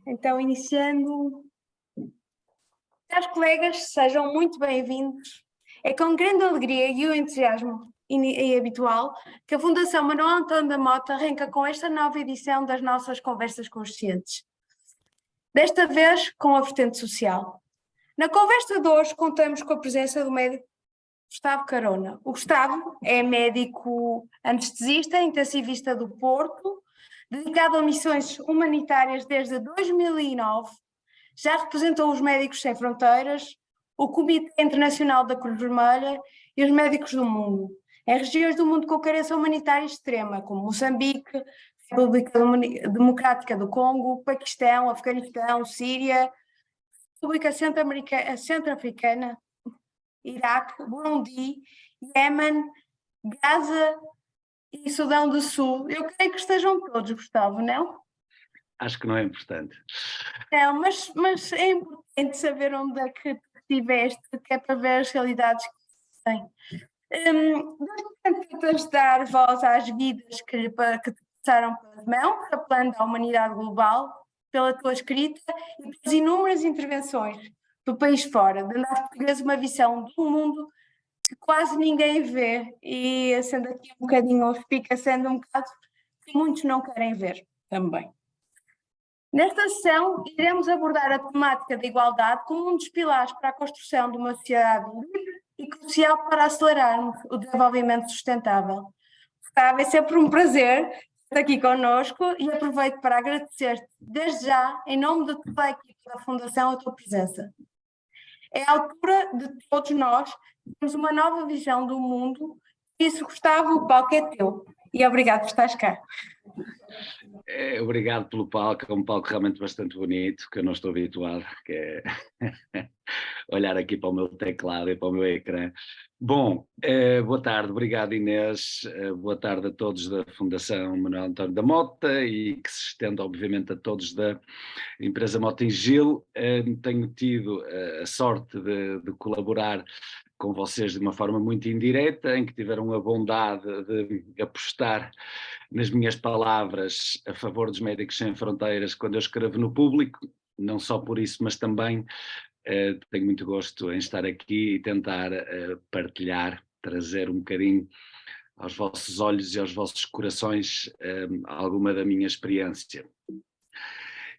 Então, iniciando. Caros colegas, sejam muito bem-vindos. É com grande alegria e o entusiasmo habitual que a Fundação Manuel António da Mota arranca com esta nova edição das nossas Conversas Conscientes. Desta vez com a vertente social. Na conversa de hoje contamos com a presença do médico Gustavo Carona. O Gustavo é médico anestesista, intensivista do Porto, dedicado a missões humanitárias desde 2009. Já representou os Médicos Sem Fronteiras, o Comitê Internacional da Cruz Vermelha e os Médicos do Mundo, em regiões do mundo com carência humanitária extrema, como Moçambique, República Democrática do Congo, Paquistão, Afeganistão, Síria, República Centro-Africana, Iraque, Burundi, Iémen, Gaza e Sudão do Sul. Eu creio que estejam todos, Gustavo, não? Acho que não é importante. Não, mas é importante saber onde é que estiveste, que é para ver as realidades que têm. Tentas dar voz às vidas que te passaram pelas mãos, apelando à humanidade global, pela tua escrita e pelas inúmeras intervenções do país fora, dando aos portugueses uma visão do mundo que quase ninguém vê e sendo aqui um bocadinho sendo um bocado que muitos não querem ver também. Nesta sessão, iremos abordar a temática da igualdade como um dos pilares para a construção de uma sociedade livre e crucial para acelerarmos o desenvolvimento sustentável. Gustavo, é sempre um prazer estar aqui connosco e aproveito para agradecer-te desde já, em nome de toda a equipe da Fundação, a tua presença. É a altura de todos nós termos uma nova visão do mundo, e isso, Gustavo, o palco é teu. E obrigado por estares cá. Obrigado pelo palco, é um palco realmente bastante bonito, que eu não estou habituado, que é olhar aqui para o meu teclado e para o meu ecrã. Bom, boa tarde, obrigado Inês, boa tarde a todos da Fundação Manuel António da Mota e que se estende obviamente a todos da empresa Mota e Gil. Tenho tido a sorte de colaborar com vocês de uma forma muito indireta, em que tiveram a bondade de apostar nas minhas palavras a favor dos Médicos Sem Fronteiras quando eu escrevo no público, não só por isso, mas também tenho muito gosto em estar aqui e tentar partilhar, trazer um bocadinho aos vossos olhos e aos vossos corações alguma da minha experiência.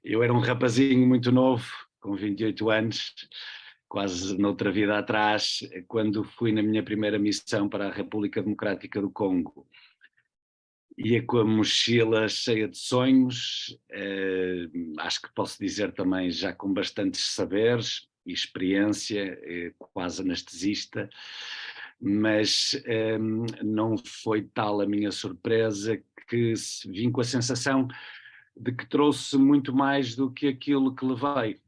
Eu era um rapazinho muito novo, com 28 anos, quase noutra vida atrás, quando fui na minha primeira missão para a República Democrática do Congo. Ia com a mochila cheia de sonhos, acho que posso dizer também já com bastantes saberes e experiência, quase anestesista, mas não foi tal a minha surpresa que vim com a sensação de que trouxe muito mais do que aquilo que levei.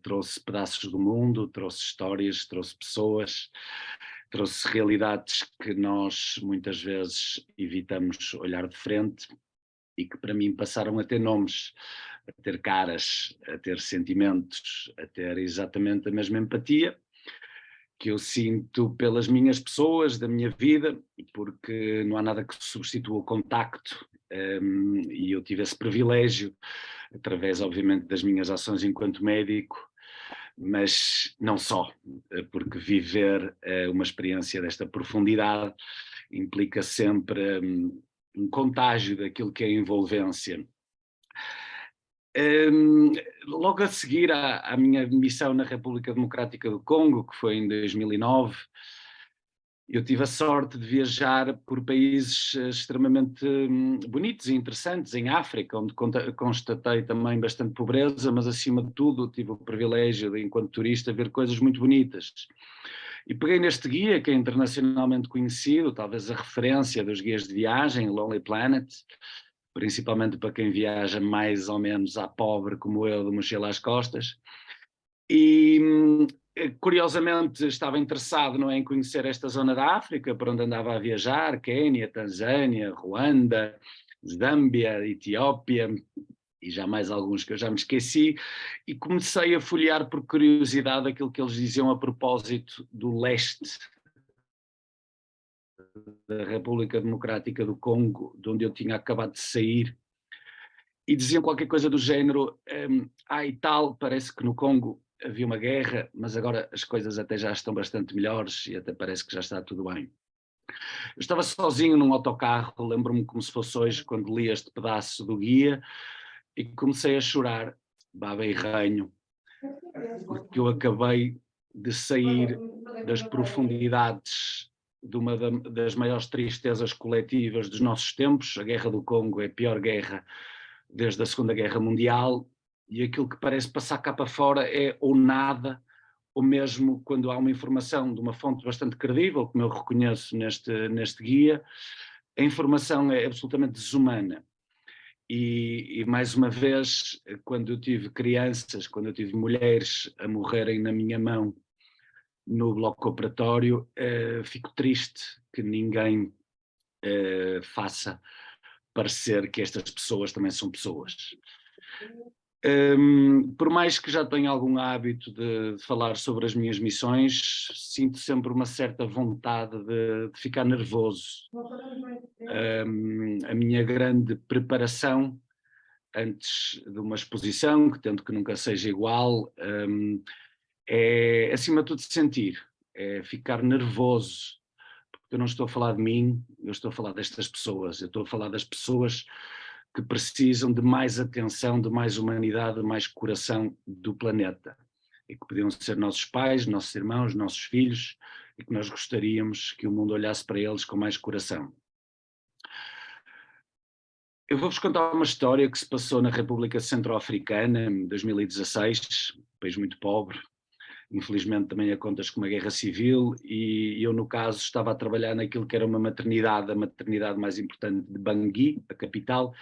Trouxe pedaços do mundo, trouxe histórias, trouxe pessoas, trouxe realidades que nós muitas vezes evitamos olhar de frente e que para mim passaram a ter nomes, a ter caras, a ter sentimentos, a ter exatamente a mesma empatia que eu sinto pelas minhas pessoas, da minha vida, porque não há nada que substitua o contacto, e eu tive esse privilégio, através obviamente das minhas ações enquanto médico, mas não só, porque viver uma experiência desta profundidade implica sempre um contágio daquilo que é a envolvência. Logo a seguir à minha missão na República Democrática do Congo, que foi em 2009, eu tive a sorte de viajar por países extremamente bonitos e interessantes, em África, onde constatei também bastante pobreza, mas acima de tudo tive o privilégio de, enquanto turista, ver coisas muito bonitas. E peguei neste guia, que é internacionalmente conhecido, talvez a referência dos guias de viagem, Lonely Planet, principalmente para quem viaja mais ou menos à pobre como eu, de mochila às costas. E curiosamente estava interessado, não é, em conhecer esta zona da África, por onde andava a viajar, Quênia, Tanzânia, Ruanda, Zâmbia, Etiópia e já mais alguns que eu já me esqueci, e comecei a folhear por curiosidade aquilo que eles diziam a propósito do leste da República Democrática do Congo, de onde eu tinha acabado de sair, e diziam qualquer coisa do género, e tal, parece que no Congo havia uma guerra, mas agora as coisas até já estão bastante melhores e até parece que já está tudo bem. Eu estava sozinho num autocarro, lembro-me como se fosse hoje, quando li este pedaço do guia, e comecei a chorar, baba e ranho, porque eu acabei de sair das profundidades de uma das maiores tristezas coletivas dos nossos tempos. A Guerra do Congo é a pior guerra desde a Segunda Guerra Mundial, e aquilo que parece passar cá para fora é ou nada, ou mesmo quando há uma informação de uma fonte bastante credível, como eu reconheço neste guia, a informação é absolutamente desumana. E mais uma vez, quando eu tive crianças, quando eu tive mulheres a morrerem na minha mão no bloco operatório, fico triste que ninguém faça parecer que estas pessoas também são pessoas. Por mais que já tenha algum hábito de falar sobre as minhas missões, sinto sempre uma certa vontade de ficar nervoso. A minha grande preparação antes de uma exposição, que tento que nunca seja igual, é acima de tudo sentir, é ficar nervoso, porque eu não estou a falar de mim, eu estou a falar destas pessoas, eu estou a falar das pessoas que precisam de mais atenção, de mais humanidade, de mais coração do planeta, e que podiam ser nossos pais, nossos irmãos, nossos filhos, e que nós gostaríamos que o mundo olhasse para eles com mais coração. Eu vou-vos contar uma história que se passou na República Centro-Africana em 2016, um país muito pobre, infelizmente também a contas com uma guerra civil, e eu no caso estava a trabalhar naquilo que era uma maternidade, a maternidade mais importante de Bangui, a capital,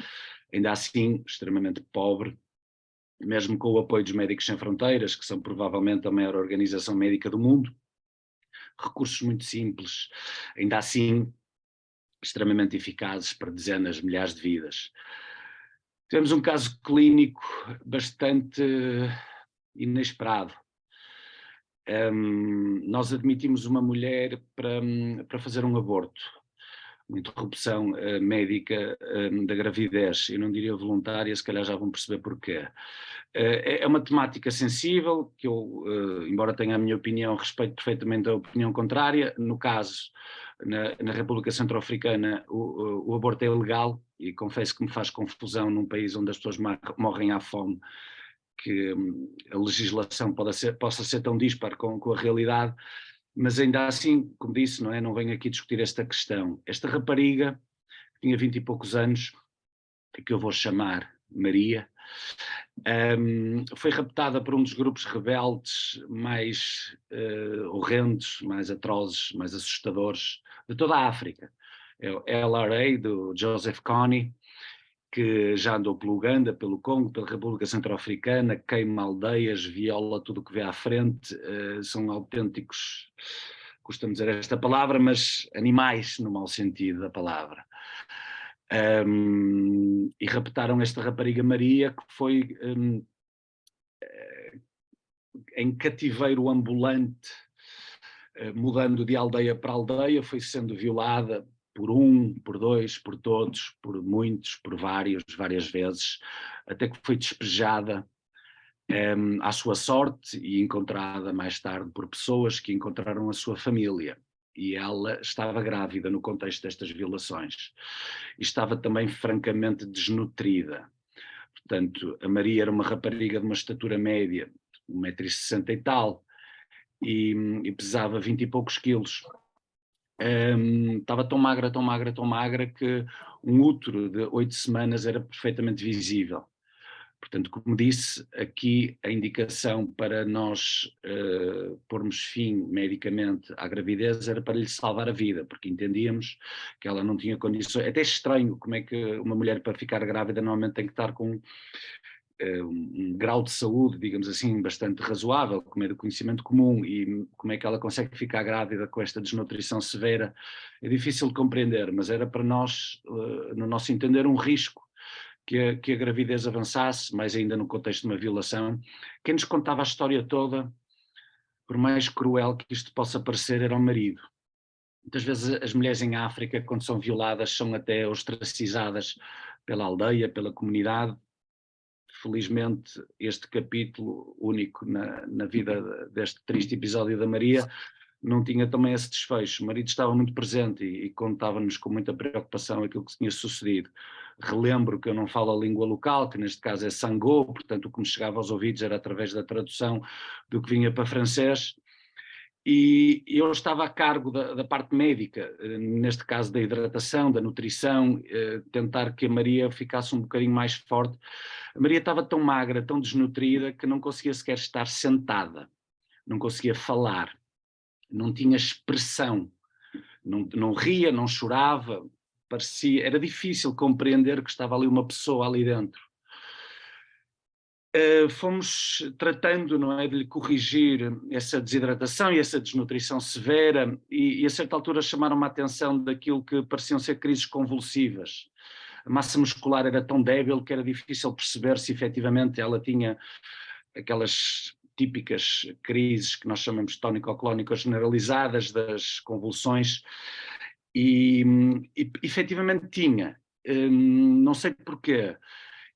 ainda assim extremamente pobre, mesmo com o apoio dos Médicos Sem Fronteiras, que são provavelmente a maior organização médica do mundo, recursos muito simples, ainda assim extremamente eficazes para dezenas de milhares de vidas. Tivemos um caso clínico bastante inesperado. Nós admitimos uma mulher para fazer um aborto, uma interrupção médica da gravidez, eu não diria voluntária, se calhar já vão perceber porquê. É uma temática sensível, que eu, embora tenha a minha opinião, respeito perfeitamente a opinião contrária. No caso, na República Centro-Africana, o aborto é ilegal, e confesso que me faz confusão num país onde as pessoas morrem à fome, que a legislação possa ser tão dispar com a realidade, mas ainda assim, como disse, não venho aqui discutir esta questão. Esta rapariga, que tinha 20 e poucos anos, que eu vou chamar Maria, foi raptada por um dos grupos rebeldes mais horrendos, mais atrozes, mais assustadores de toda a África. É o LRA, do Joseph Kony, que já andou pelo Uganda, pelo Congo, pela República Centro-Africana, queima aldeias, viola tudo o que vê à frente, são autênticos, custa-me dizer esta palavra, mas animais no mau sentido da palavra. E raptaram esta rapariga Maria, que foi em cativeiro ambulante, mudando de aldeia para aldeia, foi sendo violada por um, por dois, por todos, por muitos, por várias vezes, até que foi despejada à sua sorte e encontrada mais tarde por pessoas que encontraram a sua família. E ela estava grávida no contexto destas violações. E estava também francamente desnutrida. Portanto, a Maria era uma rapariga de uma estatura média, 1,60 m e tal, e pesava 20 e poucos quilos. Estava tão magra que um útero de 8 semanas era perfeitamente visível. Portanto, como disse, aqui a indicação para nós pormos fim medicamente à gravidez era para lhe salvar a vida, porque entendíamos que ela não tinha condições. É até estranho como é que uma mulher, para ficar grávida, normalmente tem que estar com um grau de saúde, digamos assim, bastante razoável, como é do conhecimento comum, e como é que ela consegue ficar grávida com esta desnutrição severa, é difícil de compreender, mas era para nós, no nosso entender, um risco que a gravidez avançasse, mais ainda no contexto de uma violação. Quem nos contava a história toda, por mais cruel que isto possa parecer, era o marido. Muitas vezes as mulheres em África, quando são violadas, são até ostracizadas pela aldeia, pela comunidade, felizmente, este capítulo único na vida deste triste episódio da Maria não tinha também esse desfecho. O marido estava muito presente e contava-nos com muita preocupação aquilo que tinha sucedido. Relembro que eu não falo a língua local, que neste caso é Sango, portanto o que me chegava aos ouvidos era através da tradução do que vinha para francês, e eu estava a cargo da parte médica, neste caso da hidratação, da nutrição, tentar que a Maria ficasse um bocadinho mais forte. A Maria estava tão magra, tão desnutrida, que não conseguia sequer estar sentada, não conseguia falar, não tinha expressão, não ria, não chorava, era difícil compreender que estava ali uma pessoa ali dentro. Fomos tratando, não é, de lhe corrigir essa desidratação e essa desnutrição severa, e a certa altura chamaram-me a atenção daquilo que pareciam ser crises convulsivas. A massa muscular era tão débil que era difícil perceber se efetivamente ela tinha aquelas típicas crises que nós chamamos de tónico-clónicas generalizadas, das convulsões, e efetivamente tinha. Não sei porquê,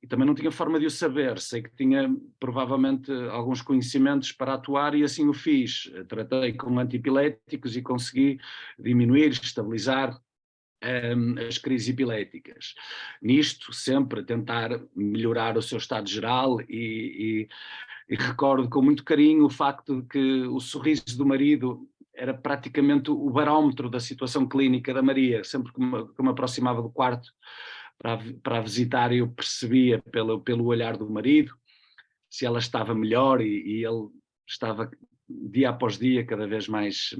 e também não tinha forma de o saber. Sei que tinha provavelmente alguns conhecimentos para atuar e assim o fiz. Tratei com antipiléticos e consegui diminuir, estabilizar as crises epiléticas. Nisto, sempre tentar melhorar o seu estado geral, e recordo com muito carinho o facto de que o sorriso do marido era praticamente o barómetro da situação clínica da Maria. Sempre que me aproximava do quarto para a visitar, eu percebia pelo olhar do marido se ela estava melhor, e ele estava dia após dia cada vez mais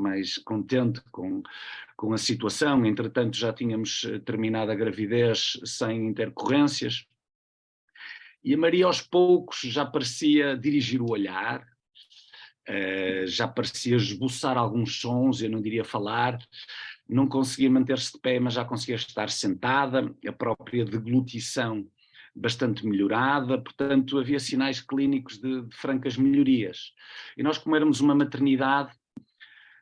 contente com a situação. Entretanto, já tínhamos terminado a gravidez sem intercorrências, e a Maria aos poucos já parecia dirigir o olhar, já parecia esboçar alguns sons, eu não diria falar, não conseguia manter-se de pé, mas já conseguia estar sentada, a própria deglutição bastante melhorada, portanto havia sinais clínicos de francas melhorias. E nós, como éramos uma maternidade,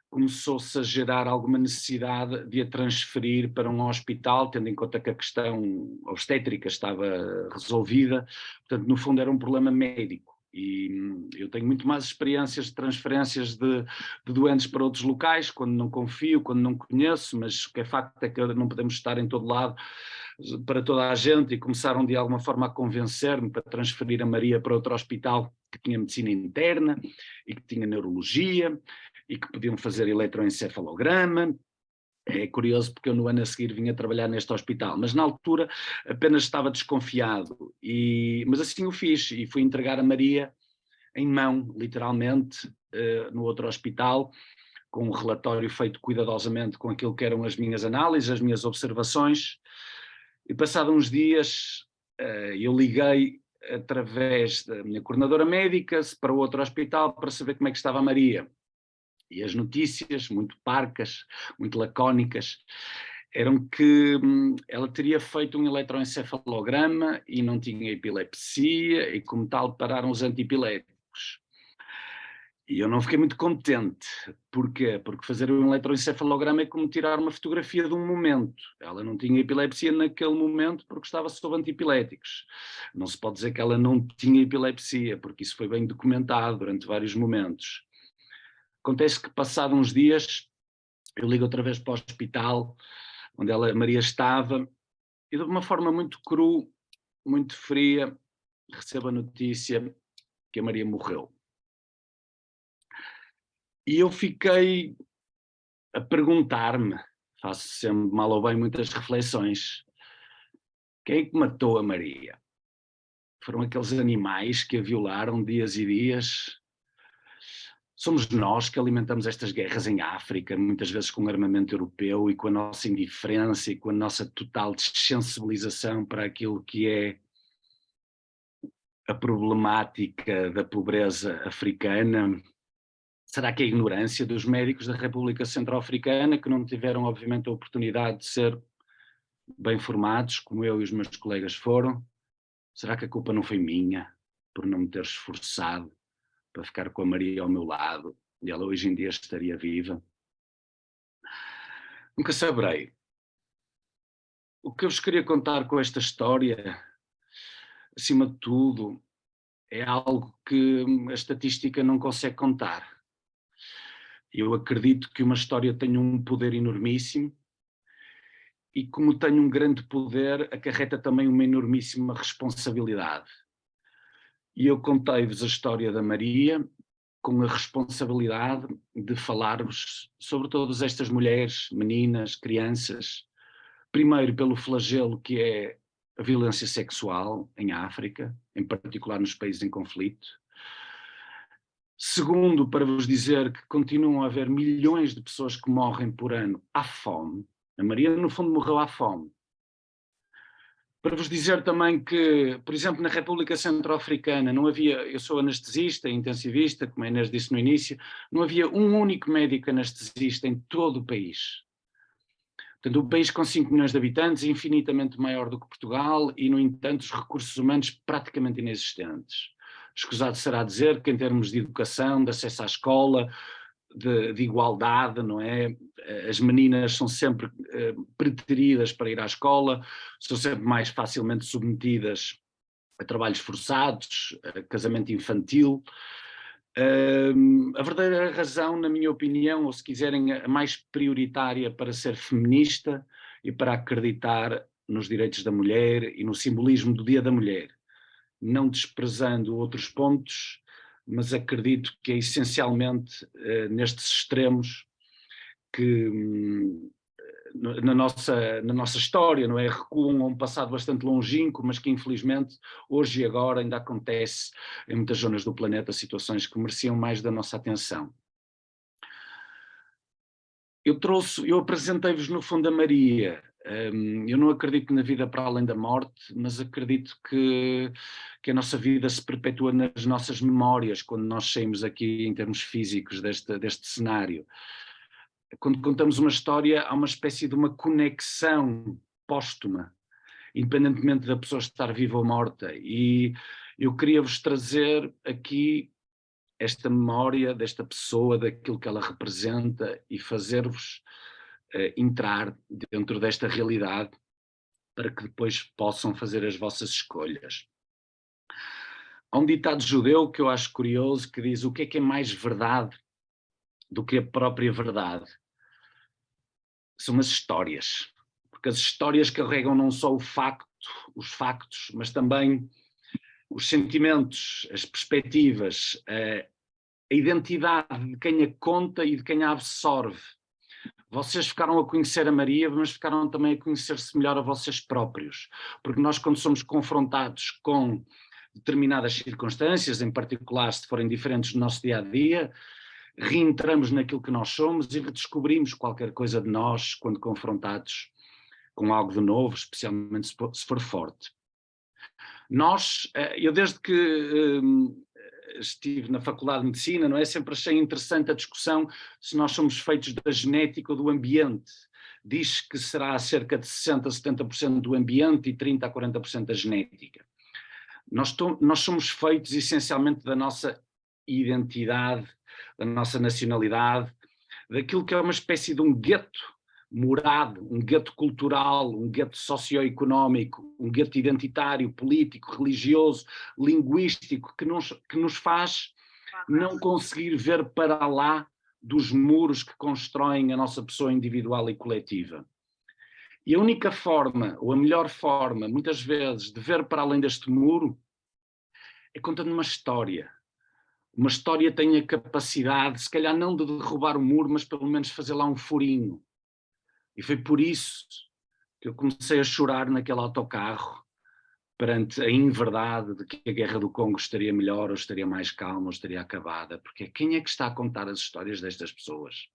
começou-se a gerar alguma necessidade de a transferir para um hospital, tendo em conta que a questão obstétrica estava resolvida. Portanto, no fundo era um problema médico, e eu tenho muito mais experiências de transferências de doentes para outros locais, quando não confio, quando não conheço, mas o que é facto é que não podemos estar em todo lado para toda a gente, e começaram de alguma forma a convencer-me para transferir a Maria para outro hospital que tinha medicina interna e que tinha neurologia e que podiam fazer eletroencefalograma. É curioso porque eu no ano a seguir vinha trabalhar neste hospital, mas na altura apenas estava desconfiado, mas assim o fiz, e fui entregar a Maria em mão, literalmente, no outro hospital, com um relatório feito cuidadosamente com aquilo que eram as minhas análises, as minhas observações, e passado uns dias eu liguei através da minha coordenadora médica para o outro hospital para saber como é que estava a Maria. E as notícias, muito parcas, muito lacónicas, eram que ela teria feito um eletroencefalograma e não tinha epilepsia, e como tal pararam os antipiléticos. E eu não fiquei muito contente. Porquê? Porque fazer um eletroencefalograma é como tirar uma fotografia de um momento. Ela não tinha epilepsia naquele momento porque estava sob antipiléticos. Não se pode dizer que ela não tinha epilepsia, porque isso foi bem documentado durante vários momentos. Acontece que, passado uns dias, eu ligo outra vez para o hospital onde a Maria estava, e de uma forma muito crua, muito fria, recebo a notícia que a Maria morreu. E eu fiquei a perguntar-me, faço sempre mal ou bem muitas reflexões, quem é que matou a Maria? Foram aqueles animais que a violaram dias e dias? Somos nós que alimentamos estas guerras em África, muitas vezes com armamento europeu e com a nossa indiferença e com a nossa total desensibilização para aquilo que é a problemática da pobreza africana. Será que é a ignorância dos médicos da República Centro-Africana, que não tiveram, obviamente, a oportunidade de ser bem formados, como eu e os meus colegas foram? Será que a culpa não foi minha, por não me ter esforçado para ficar com a Maria ao meu lado, e ela hoje em dia estaria viva? Nunca saberei. O que eu vos queria contar com esta história, acima de tudo, é algo que a estatística não consegue contar. Eu acredito que uma história tem um poder enormíssimo e, como tem um grande poder, acarreta também uma enormíssima responsabilidade. E eu contei-vos a história da Maria com a responsabilidade de falar-vos sobre todas estas mulheres, meninas, crianças, primeiro pelo flagelo que é a violência sexual em África, em particular nos países em conflito. Segundo, para vos dizer que continuam a haver milhões de pessoas que morrem por ano à fome. A Maria, no fundo, morreu à fome. Para vos dizer também que, por exemplo, na República Centro-Africana não havia, eu sou anestesista, intensivista, como a Inês disse no início, não havia um único médico anestesista em todo o país. Portanto, um país com 5 milhões de habitantes, infinitamente maior do que Portugal e, no entanto, os recursos humanos praticamente inexistentes. Escusado será dizer que, em termos de educação, de acesso à escola, de igualdade, não é? As meninas são sempre preteridas para ir à escola, são sempre mais facilmente submetidas a trabalhos forçados, a casamento infantil. A verdadeira razão, na minha opinião, ou se quiserem, a mais prioritária para ser feminista e para acreditar nos direitos da mulher e no simbolismo do Dia da Mulher, não desprezando outros pontos, mas acredito que é essencialmente nestes extremos que na nossa história, não é? Recuam a um passado bastante longínquo, mas que infelizmente hoje e agora ainda acontece em muitas zonas do planeta, situações que mereciam mais da nossa atenção. Eu apresentei-vos no fundo a Maria. Eu não acredito na vida para além da morte, mas acredito que a nossa vida se perpetua nas nossas memórias, quando nós saímos aqui em termos físicos deste cenário. Quando contamos uma história, há uma espécie de uma conexão póstuma, independentemente da pessoa estar viva ou morta. E eu queria-vos trazer aqui esta memória desta pessoa, daquilo que ela representa e fazer-vos entrar dentro desta realidade para que depois possam fazer as vossas escolhas. Há um ditado judeu que eu acho curioso que diz: o que é mais verdade do que a própria verdade? São as histórias, porque as histórias carregam não só os factos, mas também os sentimentos, as perspectivas, a identidade de quem a conta e de quem a absorve. Vocês ficaram a conhecer a Maria, mas ficaram também a conhecer-se melhor a vocês próprios, porque nós, quando somos confrontados com determinadas circunstâncias, em particular se forem diferentes do nosso dia-a-dia, reentramos naquilo que nós somos e redescobrimos qualquer coisa de nós quando confrontados com algo de novo, especialmente se for forte. Eu desde que estive na Faculdade de Medicina, não é? Sempre achei interessante a discussão se nós somos feitos da genética ou do ambiente. Diz que será cerca de 60% a 70% do ambiente e 30% a 40% da genética. Nós somos feitos essencialmente da nossa identidade, da nossa nacionalidade, daquilo que é uma espécie de um gueto morado, um gueto cultural, um gueto socioeconómico, um gueto identitário, político, religioso, linguístico, que nos faz não conseguir ver para lá dos muros que constroem a nossa pessoa individual e coletiva. E a única forma, ou a melhor forma, muitas vezes, de ver para além deste muro é contando uma história. Uma história tem a capacidade, se calhar não de derrubar o muro, mas pelo menos fazer lá um furinho. E foi por isso que eu comecei a chorar naquele autocarro, perante a inverdade de que a Guerra do Congo estaria melhor, ou estaria mais calma, ou estaria acabada. Porque quem é que está a contar as histórias destas pessoas?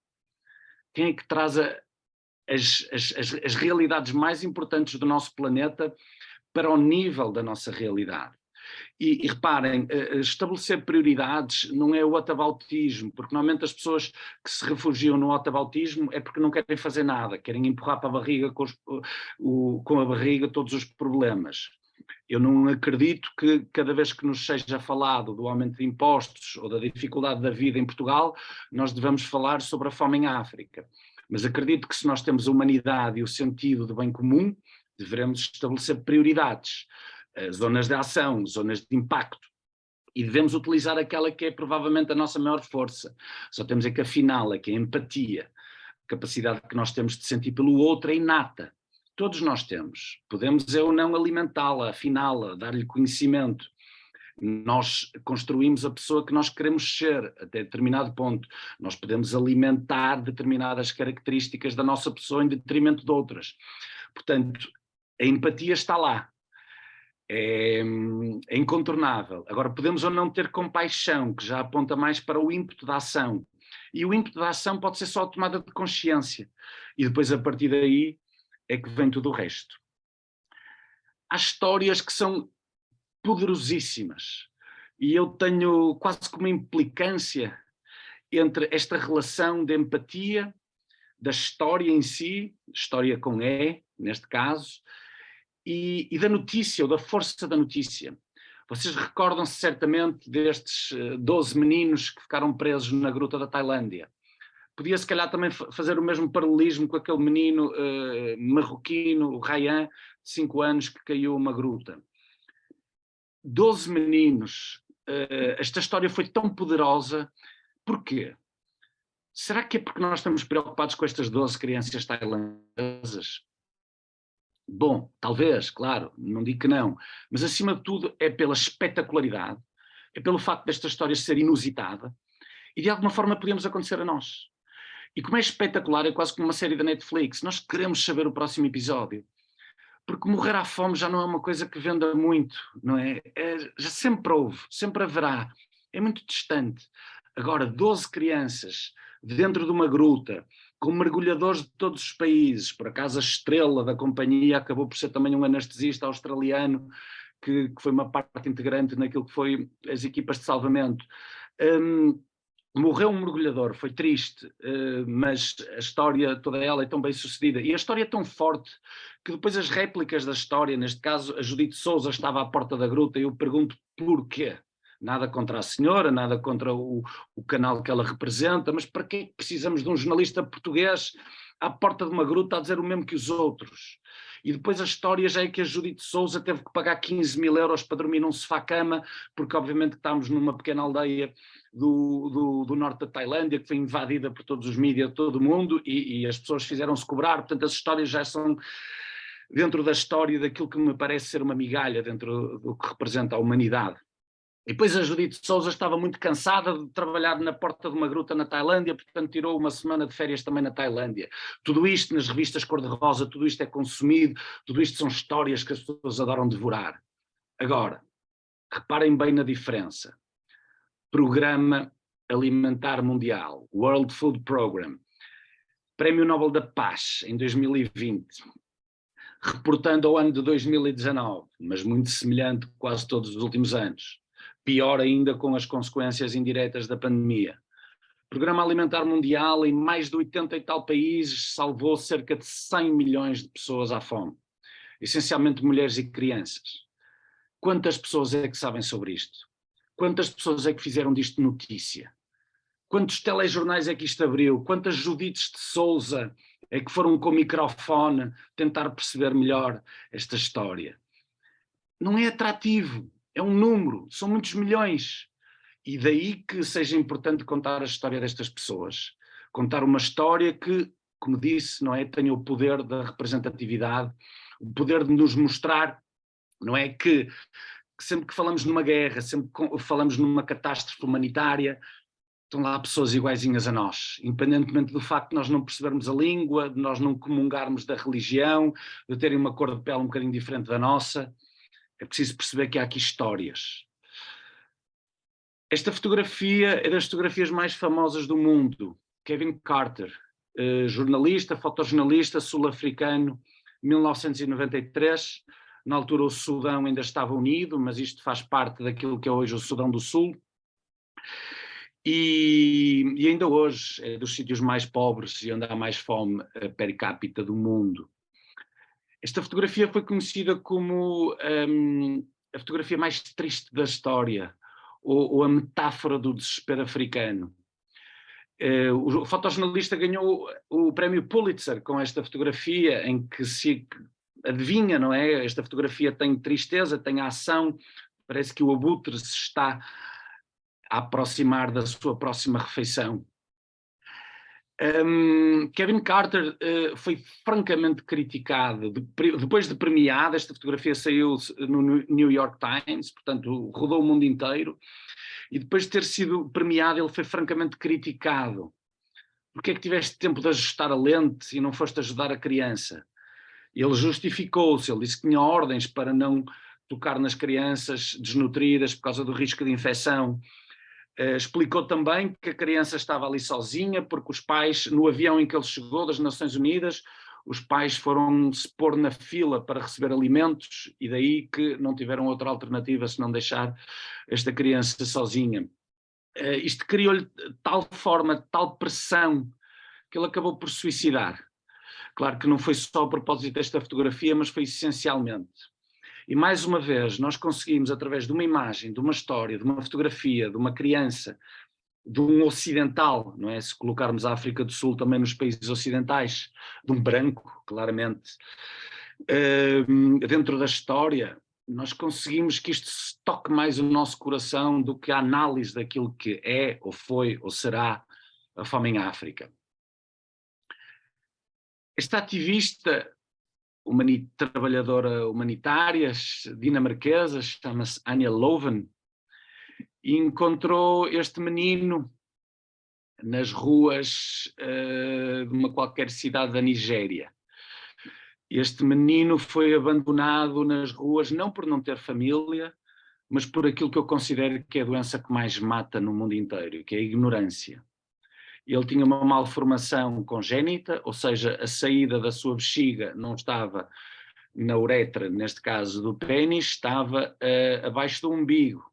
Quem é que traz as realidades mais importantes do nosso planeta para o nível da nossa realidade? E reparem, estabelecer prioridades não é o atabautismo, porque normalmente as pessoas que se refugiam no atabautismo é porque não querem fazer nada, querem empurrar para a barriga com a barriga todos os problemas. Eu não acredito que cada vez que nos seja falado do aumento de impostos ou da dificuldade da vida em Portugal, nós devamos falar sobre a fome em África. Mas acredito que se nós temos a humanidade e o sentido do bem comum, devemos estabelecer prioridades. Zonas de ação, zonas de impacto. E devemos utilizar aquela que é provavelmente a nossa maior força. Só temos é que afinal, que é a empatia, a capacidade que nós temos de sentir pelo outro é inata. Todos nós temos. Podemos ou não alimentá-la, afiná-la, dar-lhe conhecimento. Nós construímos a pessoa que nós queremos ser até determinado ponto. Nós podemos alimentar determinadas características da nossa pessoa em detrimento de outras. Portanto, a empatia está lá. É incontornável. Agora, podemos ou não ter compaixão, que já aponta mais para o ímpeto da ação. E o ímpeto da ação pode ser só a tomada de consciência. E depois, a partir daí, é que vem tudo o resto. Há histórias que são poderosíssimas. E eu tenho quase como uma implicância entre esta relação de empatia, da história em si, história com E, neste caso, e da notícia, ou da força da notícia. Vocês recordam-se certamente destes 12 meninos que ficaram presos na gruta da Tailândia. Podia se calhar também fazer o mesmo paralelismo com aquele menino marroquino, o Ryan, de 5 anos, que caiu uma gruta. 12 meninos, esta história foi tão poderosa, porquê? Será que é porque nós estamos preocupados com estas 12 crianças tailandesas? Bom, talvez, claro, não digo que não, mas acima de tudo é pela espetacularidade, é pelo facto desta história ser inusitada e de alguma forma podemos acontecer a nós. E como é espetacular, é quase como uma série da Netflix, nós queremos saber o próximo episódio, porque morrer à fome já não é uma coisa que venda muito, não é? Já sempre houve, sempre haverá, é muito distante. Agora, 12 crianças dentro de uma gruta, com mergulhadores de todos os países, por acaso a estrela da companhia acabou por ser também um anestesista australiano, que foi uma parte integrante naquilo que foi as equipas de salvamento. Morreu um mergulhador, foi triste, mas a história toda ela é tão bem sucedida, e a história é tão forte, que depois as réplicas da história, neste caso a Judite Souza estava à porta da gruta, e eu pergunto porquê? Nada contra a senhora, nada contra o canal que ela representa, mas para que precisamos de um jornalista português à porta de uma gruta a dizer o mesmo que os outros? E depois a história já é que a Judite Souza teve que pagar 15.000 euros para dormir num sofá-cama, porque obviamente estamos numa pequena aldeia do norte da Tailândia, que foi invadida por todos os mídias de todo o mundo, e as pessoas fizeram-se cobrar. Portanto, as histórias já são dentro da história daquilo que me parece ser uma migalha dentro do que representa a humanidade. E depois a Judite Souza estava muito cansada de trabalhar na porta de uma gruta na Tailândia, portanto tirou uma semana de férias também na Tailândia. Tudo isto nas revistas cor-de-rosa, tudo isto é consumido, tudo isto são histórias que as pessoas adoram devorar. Agora, reparem bem na diferença. Programa Alimentar Mundial, World Food Program, Prémio Nobel da Paz em 2020, reportando ao ano de 2019, mas muito semelhante quase todos os últimos anos. Pior ainda com as consequências indiretas da pandemia. O Programa Alimentar Mundial, em mais de 80 e tal países, salvou cerca de 100 milhões de pessoas à fome, essencialmente mulheres e crianças. Quantas pessoas é que sabem sobre isto? Quantas pessoas é que fizeram disto notícia? Quantos telejornais é que isto abriu? Quantas Judites de Souza é que foram com o microfone tentar perceber melhor esta história? Não é atrativo. É um número, são muitos milhões. E daí que seja importante contar a história destas pessoas. Contar uma história que, como disse, não é, tenha o poder da representatividade, o poder de nos mostrar, não é, que sempre que falamos numa guerra, sempre que falamos numa catástrofe humanitária, estão lá pessoas iguaizinhas a nós, independentemente do facto de nós não percebermos a língua, de nós não comungarmos da religião, de terem uma cor de pele um bocadinho diferente da nossa. É preciso perceber que há aqui histórias. Esta fotografia é das fotografias mais famosas do mundo. Kevin Carter, jornalista, fotojornalista sul-africano, 1993. Na altura o Sudão ainda estava unido, mas isto faz parte daquilo que é hoje o Sudão do Sul. E ainda hoje é dos sítios mais pobres e onde há mais fome per capita do mundo. Esta fotografia foi conhecida como a fotografia mais triste da história, ou a metáfora do desespero africano. O fotojornalista ganhou o prémio Pulitzer com esta fotografia, em que se adivinha, não é? Esta fotografia tem tristeza, tem ação, parece que o abutre se está a aproximar da sua próxima refeição. Kevin Carter foi francamente criticado, depois de premiado. Esta fotografia saiu no New York Times, portanto rodou o mundo inteiro, e depois de ter sido premiado ele foi francamente criticado. Porque é que tiveste tempo de ajustar a lente e não foste ajudar a criança? Ele justificou-se, ele disse que tinha ordens para não tocar nas crianças desnutridas por causa do risco de infecção. Explicou também que a criança estava ali sozinha, porque os pais, no avião em que ele chegou das Nações Unidas, os pais foram se pôr na fila para receber alimentos e daí que não tiveram outra alternativa senão deixar esta criança sozinha. Isto criou-lhe tal forma, tal pressão, que ele acabou por suicidar. Claro que não foi só a propósito desta fotografia, mas foi essencialmente. E mais uma vez, nós conseguimos, através de uma imagem, de uma história, de uma fotografia, de uma criança, de um ocidental, não é? Se colocarmos a África do Sul também nos países ocidentais, de um branco, claramente, dentro da história, nós conseguimos que isto se toque mais o nosso coração do que a análise daquilo que é, ou foi, ou será a fome em África. Esta ativista, trabalhadora humanitária dinamarquesa, chama-se Anja Loven, e encontrou este menino nas ruas de uma qualquer cidade da Nigéria. Este menino foi abandonado nas ruas não por não ter família, mas por aquilo que eu considero que é a doença que mais mata no mundo inteiro, que é a ignorância. Ele tinha uma malformação congénita, ou seja, a saída da sua bexiga não estava na uretra, neste caso do pênis, estava abaixo do umbigo.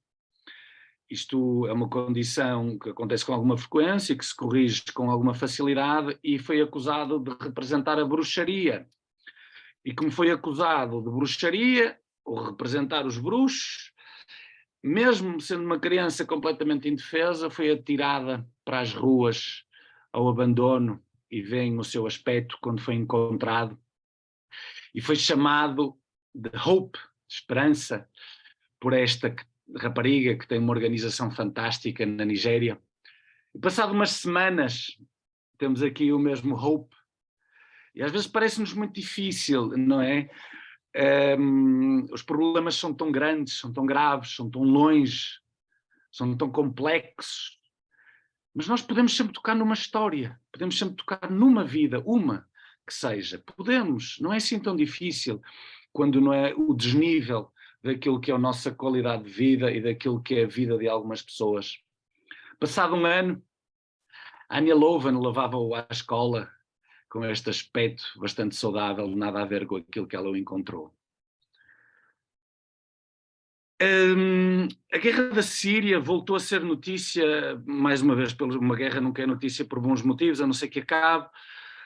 Isto é uma condição que acontece com alguma frequência, que se corrige com alguma facilidade, e foi acusado de representar a bruxaria. E como foi acusado de bruxaria, ou representar os bruxos, mesmo sendo uma criança completamente indefesa, foi atirada para as ruas ao abandono, e veem o seu aspecto quando foi encontrado. E foi chamado de Hope, de esperança, por esta rapariga que tem uma organização fantástica na Nigéria. E passado umas semanas, temos aqui o mesmo Hope. E às vezes parece-nos muito difícil, não é? Os problemas são tão grandes, são tão graves, são tão longe, são tão complexos. Mas nós podemos sempre tocar numa história, podemos sempre tocar numa vida, uma que seja. Podemos, não é assim tão difícil quando não é o desnível daquilo que é a nossa qualidade de vida e daquilo que é a vida de algumas pessoas. Passado um ano, a Anja Loven levava-o à escola com este aspecto bastante saudável, nada a ver com aquilo que ela o encontrou. A guerra da Síria voltou a ser notícia, mais uma vez, uma guerra nunca é notícia por bons motivos, a não ser que acabe,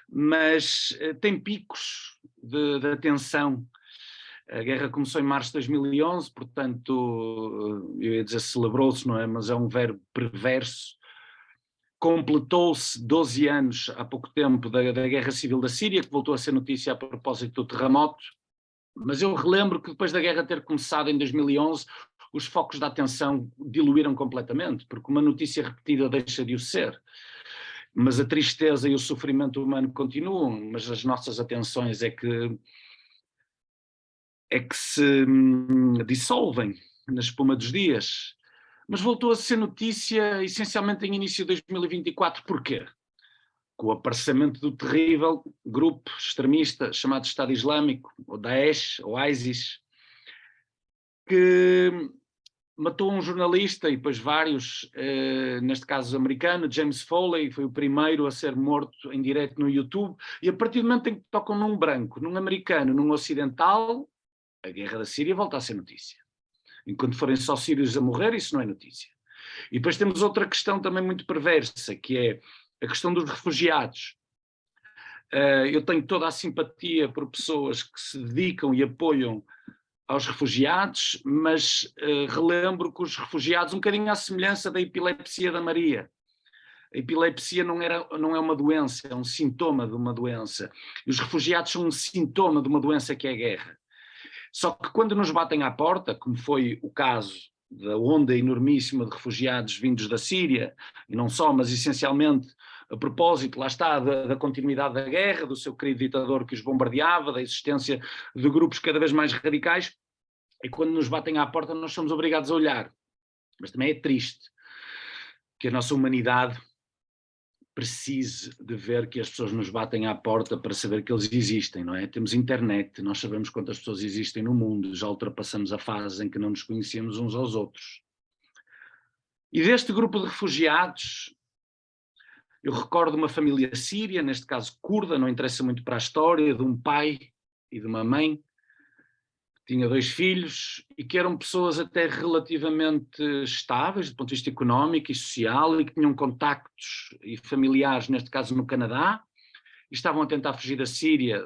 mas tem picos de atenção. A guerra começou em março de 2011, portanto, eu ia dizer celebrou-se, não é? Mas é um verbo perverso. Completou-se 12 anos há pouco tempo da Guerra Civil da Síria, que voltou a ser notícia a propósito do terremoto, mas eu relembro que depois da guerra ter começado em 2011, os focos da atenção diluíram completamente, porque uma notícia repetida deixa de o ser. Mas a tristeza e o sofrimento humano continuam, mas as nossas atenções é que se dissolvem na espuma dos dias. Mas voltou a ser notícia essencialmente em início de 2024. Porquê? Com o aparecimento do terrível grupo extremista chamado Estado Islâmico, ou Daesh, ou ISIS, que matou um jornalista e depois vários, neste caso americano, James Foley, foi o primeiro a ser morto em direto no YouTube, e a partir do momento em que tocam num branco, num americano, num ocidental, a guerra da Síria volta a ser notícia. Enquanto forem só sírios a morrer, isso não é notícia. E depois temos outra questão também muito perversa, que é a questão dos refugiados. Eu tenho toda a simpatia por pessoas que se dedicam e apoiam aos refugiados, mas relembro que os refugiados, um bocadinho à semelhança da epilepsia da Maria. A epilepsia não é uma doença, é um sintoma de uma doença. E os refugiados são um sintoma de uma doença que é a guerra. Só que quando nos batem à porta, como foi o caso da onda enormíssima de refugiados vindos da Síria, e não só, mas essencialmente a propósito, lá está, da continuidade da guerra, do seu querido ditador que os bombardeava, da existência de grupos cada vez mais radicais, e quando nos batem à porta nós somos obrigados a olhar. Mas também é triste que a nossa humanidade precise de ver que as pessoas nos batem à porta para saber que eles existem, não é? Temos internet, nós sabemos quantas pessoas existem no mundo, já ultrapassamos a fase em que não nos conhecemos uns aos outros. E deste grupo de refugiados, eu recordo uma família síria, neste caso curda, não interessa muito para a história, de um pai e de uma mãe, que tinha 2 filhos e que eram pessoas até relativamente estáveis do ponto de vista económico e social e que tinham contactos e familiares, neste caso no Canadá, e estavam a tentar fugir da Síria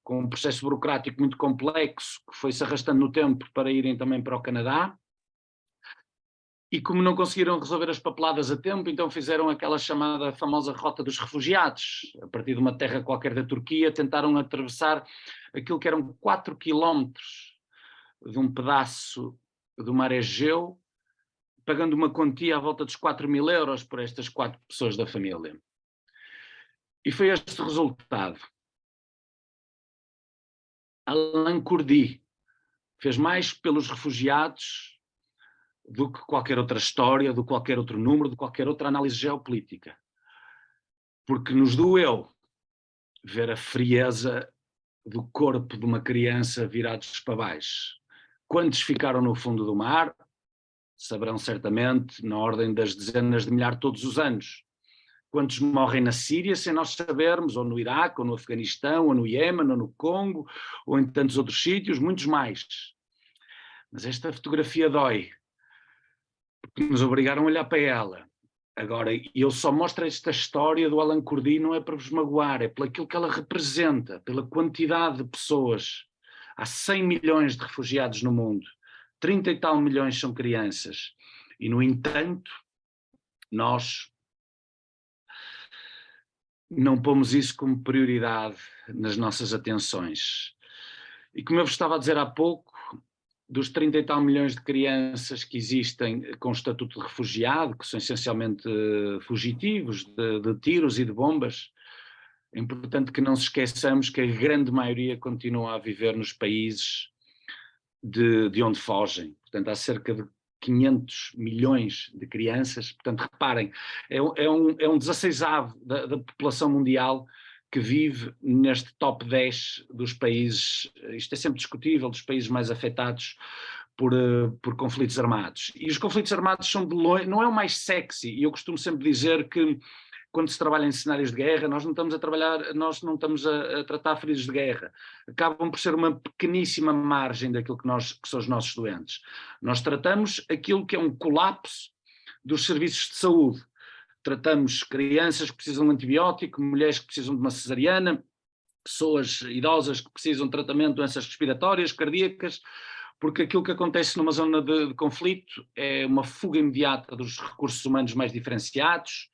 com um processo burocrático muito complexo que foi-se arrastando no tempo para irem também para o Canadá. E como não conseguiram resolver as papeladas a tempo, então fizeram aquela chamada famosa rota dos refugiados. A partir de uma terra qualquer da Turquia, tentaram atravessar aquilo que eram 4 quilómetros de um pedaço do mar Egeu, pagando uma quantia à volta dos 4.000 euros por estas 4 pessoas da família. E foi este o resultado. Alan Kurdi fez mais pelos refugiados do que qualquer outra história, do que qualquer outro número, de qualquer outra análise geopolítica. Porque nos doeu ver a frieza do corpo de uma criança virados para baixo. Quantos ficaram no fundo do mar? Saberão certamente, na ordem das dezenas de milhares todos os anos. Quantos morrem na Síria sem nós sabermos, ou no Iraque, ou no Afeganistão, ou no Iêmen, ou no Congo, ou em tantos outros sítios, muitos mais. Mas esta fotografia dói, porque nos obrigaram a olhar para ela. Agora, eu só mostro esta história do Alan Kurdi não é para vos magoar, é pelo aquilo que ela representa, pela quantidade de pessoas. Há 100 milhões de refugiados no mundo, 30 e tal milhões são crianças. E, no entanto, nós não pomos isso como prioridade nas nossas atenções. E como eu vos estava a dizer há pouco, dos 30 e tal milhões de crianças que existem com estatuto de refugiado, que são essencialmente fugitivos de tiros e de bombas, é importante que não se esqueçamos que a grande maioria continua a viver nos países de onde fogem. Portanto, há cerca de 500 milhões de crianças. Portanto, reparem, é um 16º da população mundial que vive neste top 10 dos países, isto é sempre discutível, dos países mais afetados por conflitos armados. E os conflitos armados são de longe, não é o mais sexy, e eu costumo sempre dizer que quando se trabalha em cenários de guerra, nós não estamos a trabalhar, nós não estamos a tratar feridos de guerra. Acabam por ser uma pequeníssima margem daquilo que são os nossos doentes. Nós tratamos aquilo que é um colapso dos serviços de saúde. Tratamos crianças que precisam de um antibiótico, mulheres que precisam de uma cesariana, pessoas idosas que precisam de tratamento de doenças respiratórias, cardíacas, porque aquilo que acontece numa zona de conflito é uma fuga imediata dos recursos humanos mais diferenciados.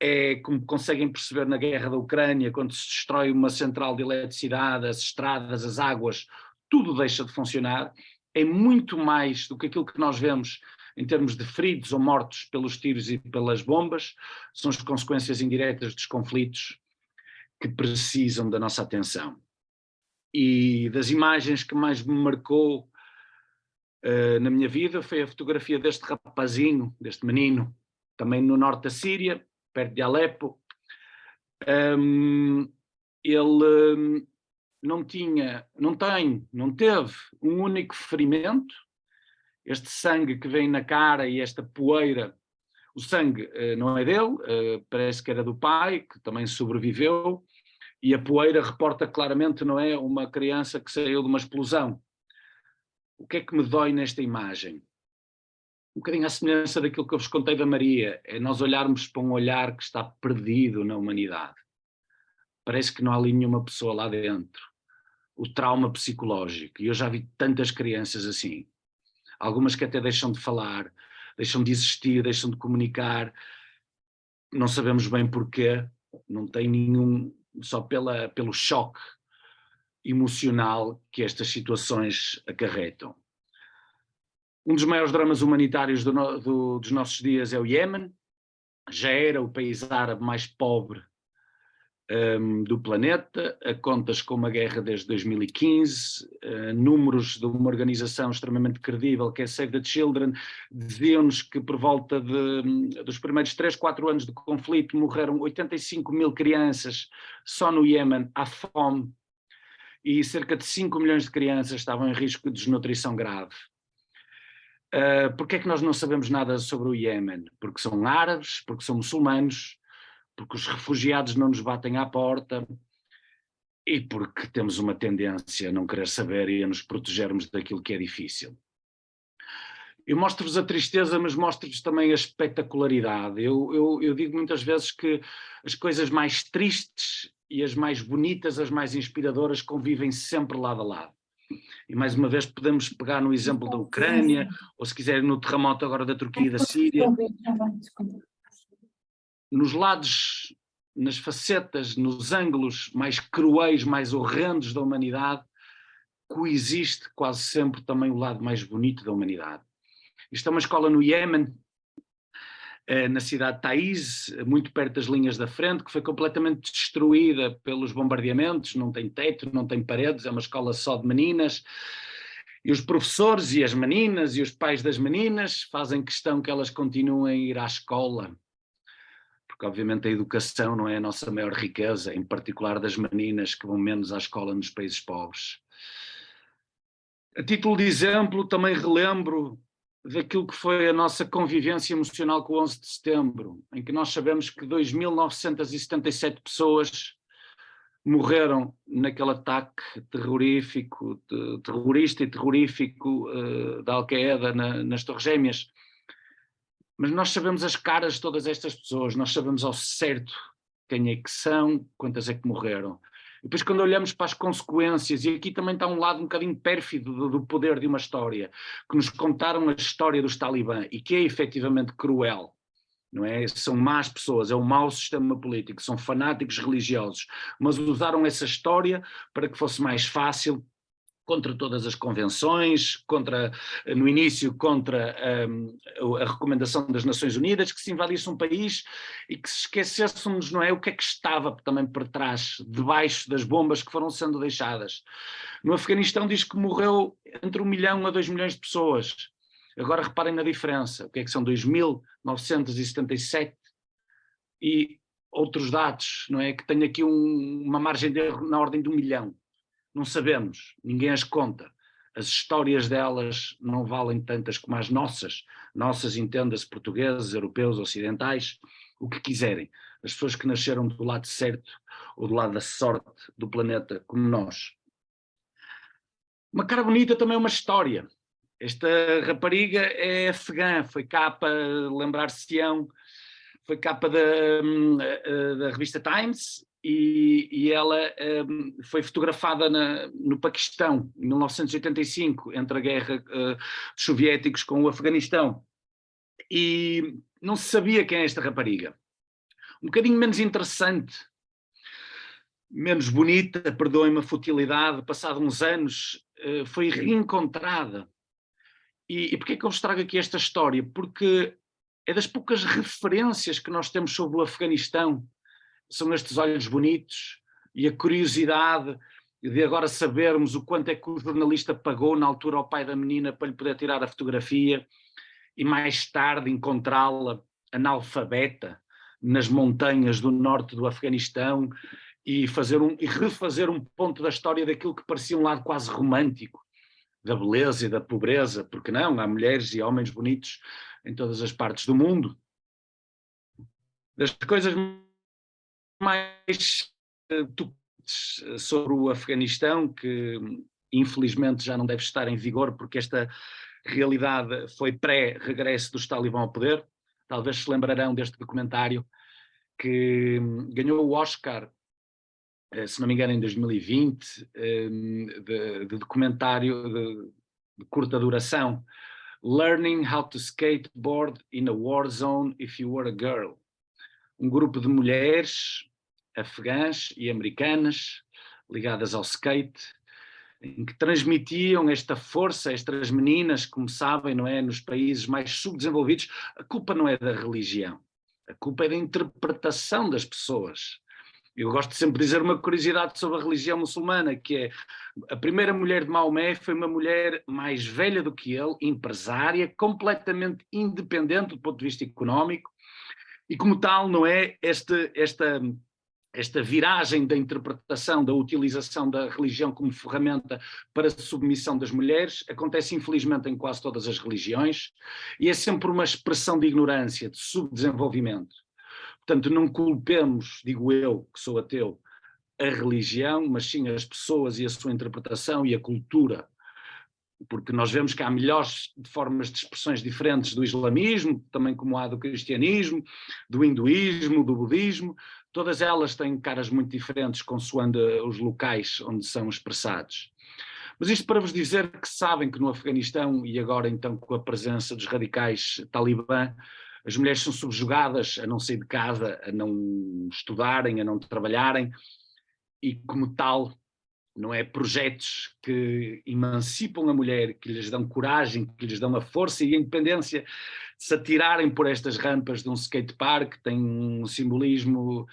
É como conseguem perceber na guerra da Ucrânia, quando se destrói uma central de eletricidade, as estradas, as águas, tudo deixa de funcionar. É muito mais do que aquilo que nós vemos em termos de feridos ou mortos pelos tiros e pelas bombas, são as consequências indiretas dos conflitos que precisam da nossa atenção. E das imagens que mais me marcou na minha vida foi a fotografia deste rapazinho, deste menino, também no norte da Síria, perto de Alepo. Ele não teve um único ferimento. Este sangue que vem na cara e esta poeira, o sangue não é dele, parece que era do pai, que também sobreviveu, e a poeira reporta claramente não é uma criança que saiu de uma explosão. O que é que me dói nesta imagem? Um bocadinho à semelhança daquilo que eu vos contei da Maria, é nós olharmos para um olhar que está perdido na humanidade. Parece que não há ali nenhuma pessoa lá dentro. O trauma psicológico, e eu já vi tantas crianças assim. Algumas que até deixam de falar, deixam de existir, deixam de comunicar, não sabemos bem porquê, não tem nenhum, só pelo choque. emocional que estas situações acarretam. Um dos maiores dramas humanitários dos nossos dias é o Iémen. Já era o país árabe mais pobre do planeta, a contas com uma guerra desde 2015, números de uma organização extremamente credível, que é Save the Children, diziam-nos que por volta dos primeiros 3, 4 anos de conflito morreram 85 mil crianças só no Iémen à fome, e cerca de 5 milhões de crianças estavam em risco de desnutrição grave. Porque é que nós não sabemos nada sobre o Iémen? Porque são árabes, porque são muçulmanos, porque os refugiados não nos batem à porta e porque temos uma tendência a não querer saber e a nos protegermos daquilo que é difícil. Eu mostro-vos a tristeza, mas mostro-vos também a espetacularidade. Eu digo muitas vezes que as coisas mais tristes e as mais bonitas, as mais inspiradoras, convivem sempre lado a lado. E mais uma vez podemos pegar no exemplo da Ucrânia, ou se quiserem no terremoto agora da Turquia e da Síria. Nos lados, nas facetas, nos ângulos mais cruéis, mais horrendos da humanidade, coexiste quase sempre também o lado mais bonito da humanidade. Isto é uma escola no Iémen, na cidade de Taiz, muito perto das linhas da frente, que foi completamente destruída pelos bombardeamentos, não tem teto, não tem paredes, é uma escola só de meninas. E os professores e as meninas e os pais das meninas fazem questão que elas continuem a ir à escola, porque obviamente a educação não é a nossa maior riqueza, em particular das meninas que vão menos à escola nos países pobres. A título de exemplo, também relembro daquilo que foi a nossa convivência emocional com o 11 de setembro, em que nós sabemos que 2.977 pessoas morreram naquele ataque terrorista e terrorífico da Al-Qaeda nas Torres Gêmeas. Mas nós sabemos as caras de todas estas pessoas, nós sabemos ao certo quem é que são, quantas é que morreram. E depois quando olhamos para as consequências, e aqui também está um lado um bocadinho pérfido do poder de uma história, que nos contaram a história dos talibã, e que é efetivamente cruel, não é? São más pessoas, é um mau sistema político, são fanáticos religiosos, mas usaram essa história para que fosse mais fácil, contra todas as convenções, no início contra a recomendação das Nações Unidas, que se invadisse um país e que se esquecêssemos, não é, o que é que estava também por trás, debaixo das bombas que foram sendo deixadas. No Afeganistão diz que morreu entre 1 milhão a 2 milhões de pessoas. Agora reparem na diferença, o que é que são 2.977 e outros dados, não é, que tem aqui uma margem de erro na ordem de 1 milhão. Não sabemos, ninguém as conta. As histórias delas não valem tantas como as nossas. Nossas, entenda-se, portugueses, europeus, ocidentais, o que quiserem. As pessoas que nasceram do lado certo ou do lado da sorte do planeta, como nós. Uma cara bonita também é uma história. Esta rapariga é afegã, foi capa, lembrar-se-ão, foi capa da revista Times, e ela foi fotografada no Paquistão, em 1985, entre a guerra dos soviéticos com o Afeganistão. E não se sabia quem é esta rapariga. Um bocadinho menos interessante, menos bonita, perdoem-me a futilidade, passado uns anos, foi reencontrada. E porquê é que eu vos trago aqui esta história? Porque é das poucas referências que nós temos sobre o Afeganistão. São estes olhos bonitos e a curiosidade de agora sabermos o quanto é que o jornalista pagou na altura ao pai da menina para lhe poder tirar a fotografia e mais tarde encontrá-la analfabeta nas montanhas do norte do Afeganistão e refazer um ponto da história daquilo que parecia um lado quase romântico, da beleza e da pobreza, porque não, há mulheres e homens bonitos em todas as partes do mundo. Das coisas mais sobre o Afeganistão, que infelizmente já não deve estar em vigor, porque esta realidade foi pré-regresso dos talibã ao poder. Talvez se lembrarão deste documentário que ganhou o Oscar, se não me engano, em 2020, de documentário de curta duração, Learning How to Skateboard in a War Zone If You Were a Girl. Um grupo de mulheres afegãs e americanas ligadas ao skate, em que transmitiam esta força, estas meninas, como sabem, não é, nos países mais subdesenvolvidos, a culpa não é da religião, a culpa é da interpretação das pessoas. Eu gosto sempre de dizer uma curiosidade sobre a religião muçulmana, que é a primeira mulher de Maomé foi uma mulher mais velha do que ele, empresária, completamente independente do ponto de vista económico, e como tal, não é, esta viragem da interpretação, da utilização da religião como ferramenta para a submissão das mulheres, acontece infelizmente em quase todas as religiões, e é sempre uma expressão de ignorância, de subdesenvolvimento. Portanto, não culpemos, digo eu, que sou ateu, a religião, mas sim as pessoas e a sua interpretação e a cultura, porque nós vemos que há milhares de formas de expressões diferentes do islamismo, também como há do cristianismo, do hinduísmo, do budismo, todas elas têm caras muito diferentes consoante os locais onde são expressados. Mas isto para vos dizer que sabem que no Afeganistão, e agora então com a presença dos radicais talibã, as mulheres são subjugadas a não sair de casa, a não estudarem, a não trabalharem, e como tal, não é, projetos que emancipam a mulher, que lhes dão coragem, que lhes dão a força e a independência de se atirarem por estas rampas de um skatepark, tem um simbolismo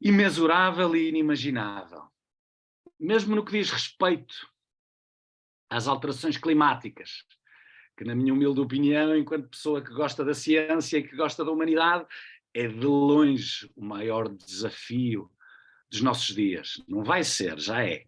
imensurável e inimaginável. Mesmo no que diz respeito às alterações climáticas, que na minha humilde opinião, enquanto pessoa que gosta da ciência e que gosta da humanidade, é de longe o maior desafio dos nossos dias. Não vai ser, já é.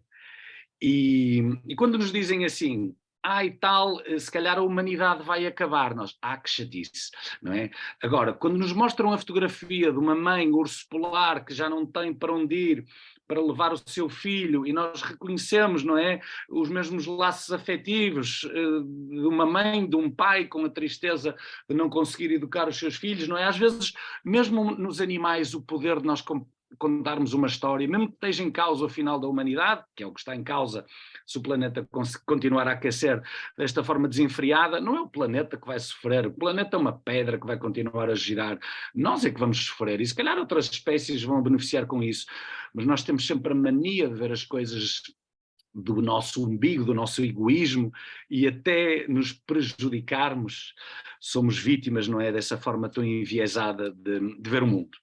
E quando nos dizem assim, e tal, se calhar a humanidade vai acabar, nós, que chatice, não é? Agora, quando nos mostram a fotografia de uma mãe urso polar que já não tem para onde ir, para levar o seu filho, e nós reconhecemos, não é, os mesmos laços afetivos de uma mãe, de um pai, com a tristeza de não conseguir educar os seus filhos, não é? Às vezes, mesmo nos animais, o poder de nós contarmos uma história, mesmo que esteja em causa o final da humanidade, que é o que está em causa se o planeta continuar a aquecer desta forma desenfreada, não é o planeta que vai sofrer, o planeta é uma pedra que vai continuar a girar, nós é que vamos sofrer, e se calhar outras espécies vão beneficiar com isso, mas nós temos sempre a mania de ver as coisas do nosso umbigo, do nosso egoísmo, e até nos prejudicarmos, somos vítimas, não é, dessa forma tão enviesada de ver o mundo.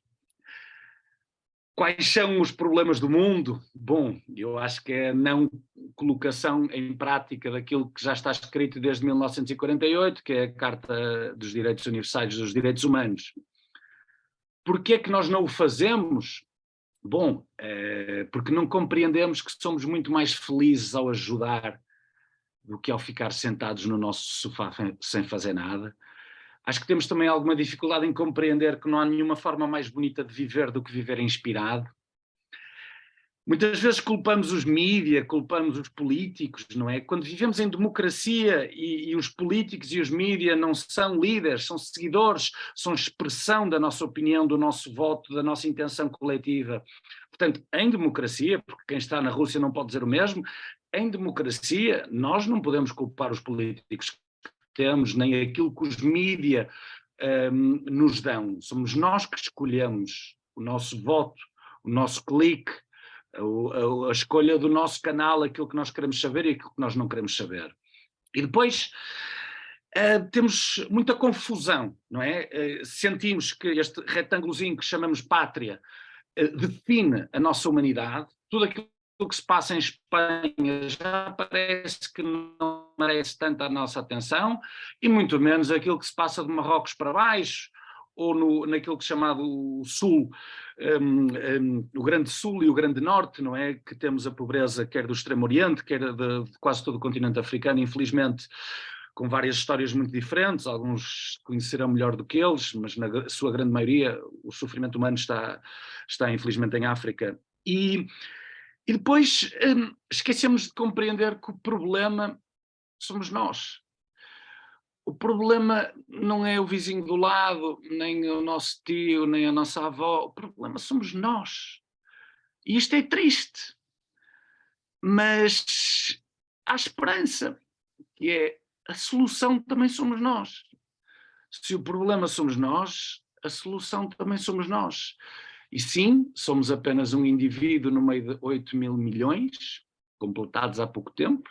Quais são os problemas do mundo? Bom, eu acho que é a não colocação em prática daquilo que já está escrito desde 1948, que é a Carta dos Direitos Universais dos Direitos Humanos. Porquê é que nós não o fazemos? Bom, porque não compreendemos que somos muito mais felizes ao ajudar do que ao ficar sentados no nosso sofá sem fazer nada. Acho que temos também alguma dificuldade em compreender que não há nenhuma forma mais bonita de viver do que viver inspirado. Muitas vezes culpamos os mídias, culpamos os políticos, não é? Quando vivemos em democracia e os políticos e os mídias não são líderes, são seguidores, são expressão da nossa opinião, do nosso voto, da nossa intenção coletiva. Portanto, em democracia, porque quem está na Rússia não pode dizer o mesmo, em democracia nós não podemos culpar os políticos que temos, nem aquilo que os mídias nos dão. Somos nós que escolhemos o nosso voto, o nosso clique, a escolha do nosso canal, aquilo que nós queremos saber e aquilo que nós não queremos saber. E depois temos muita confusão, não é? Sentimos que este retângulozinho que chamamos pátria define a nossa humanidade, tudo aquilo que se passa em Espanha já parece que não merece tanto a nossa atenção, e muito menos aquilo que se passa de Marrocos para baixo, ou naquilo que é chamado o Sul, o Grande Sul e o Grande Norte, não é? Que temos a pobreza quer do Extremo Oriente, quer de quase todo o continente africano, infelizmente com várias histórias muito diferentes, alguns conhecerão melhor do que eles, mas na sua grande maioria o sofrimento humano está infelizmente em África. E depois esquecemos de compreender que o problema somos nós. O problema não é o vizinho do lado, nem o nosso tio, nem a nossa avó. O problema somos nós. E isto é triste. Mas há esperança, que é a solução também somos nós. Se o problema somos nós, a solução também somos nós. E sim, somos apenas um indivíduo no meio de 8 mil milhões, completados há pouco tempo,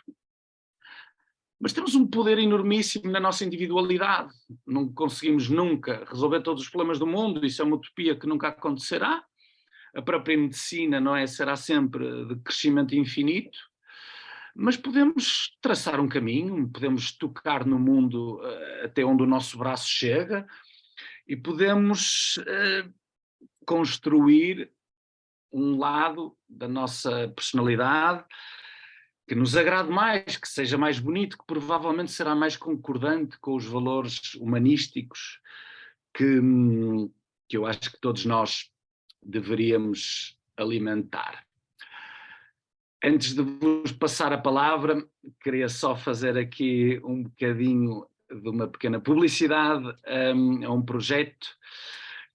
mas temos um poder enormíssimo na nossa individualidade. Não conseguimos nunca resolver todos os problemas do mundo, isso é uma utopia que nunca acontecerá. A própria medicina, não é, será sempre de crescimento infinito, mas podemos traçar um caminho, podemos tocar no mundo até onde o nosso braço chega e podemos construir um lado da nossa personalidade que nos agrade mais, que seja mais bonito, que provavelmente será mais concordante com os valores humanísticos que eu acho que todos nós deveríamos alimentar. Antes de vos passar a palavra, queria só fazer aqui um bocadinho de uma pequena publicidade a um projeto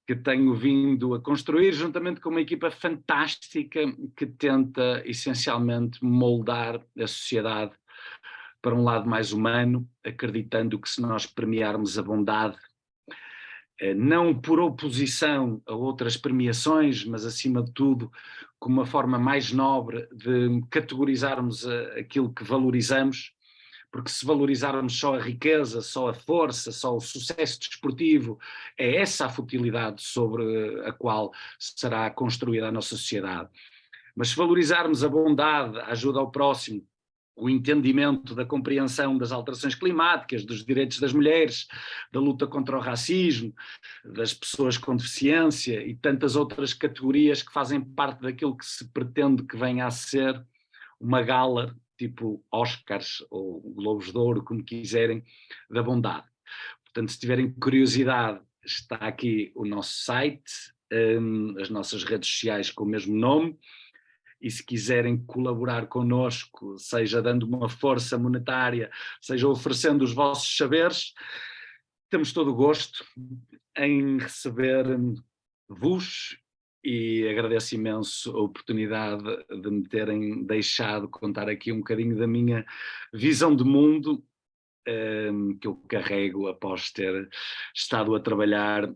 que tenho vindo a construir juntamente com uma equipa fantástica que tenta essencialmente moldar a sociedade para um lado mais humano, acreditando que se nós premiarmos a bondade, não por oposição a outras premiações, mas acima de tudo como uma forma mais nobre de categorizarmos aquilo que valorizamos, porque se valorizarmos só a riqueza, só a força, só o sucesso desportivo, é essa a futilidade sobre a qual será construída a nossa sociedade. Mas se valorizarmos a bondade, a ajuda ao próximo, o entendimento da compreensão das alterações climáticas, dos direitos das mulheres, da luta contra o racismo, das pessoas com deficiência e tantas outras categorias que fazem parte daquilo que se pretende que venha a ser uma gala tipo Oscars ou Globos de Ouro, como quiserem, da bondade. Portanto, se tiverem curiosidade, está aqui o nosso site, as nossas redes sociais com o mesmo nome, e se quiserem colaborar connosco, seja dando uma força monetária, seja oferecendo os vossos saberes, temos todo o gosto em receber-vos e agradeço imenso a oportunidade de me terem deixado contar aqui um bocadinho da minha visão de mundo, que eu carrego após ter estado a trabalhar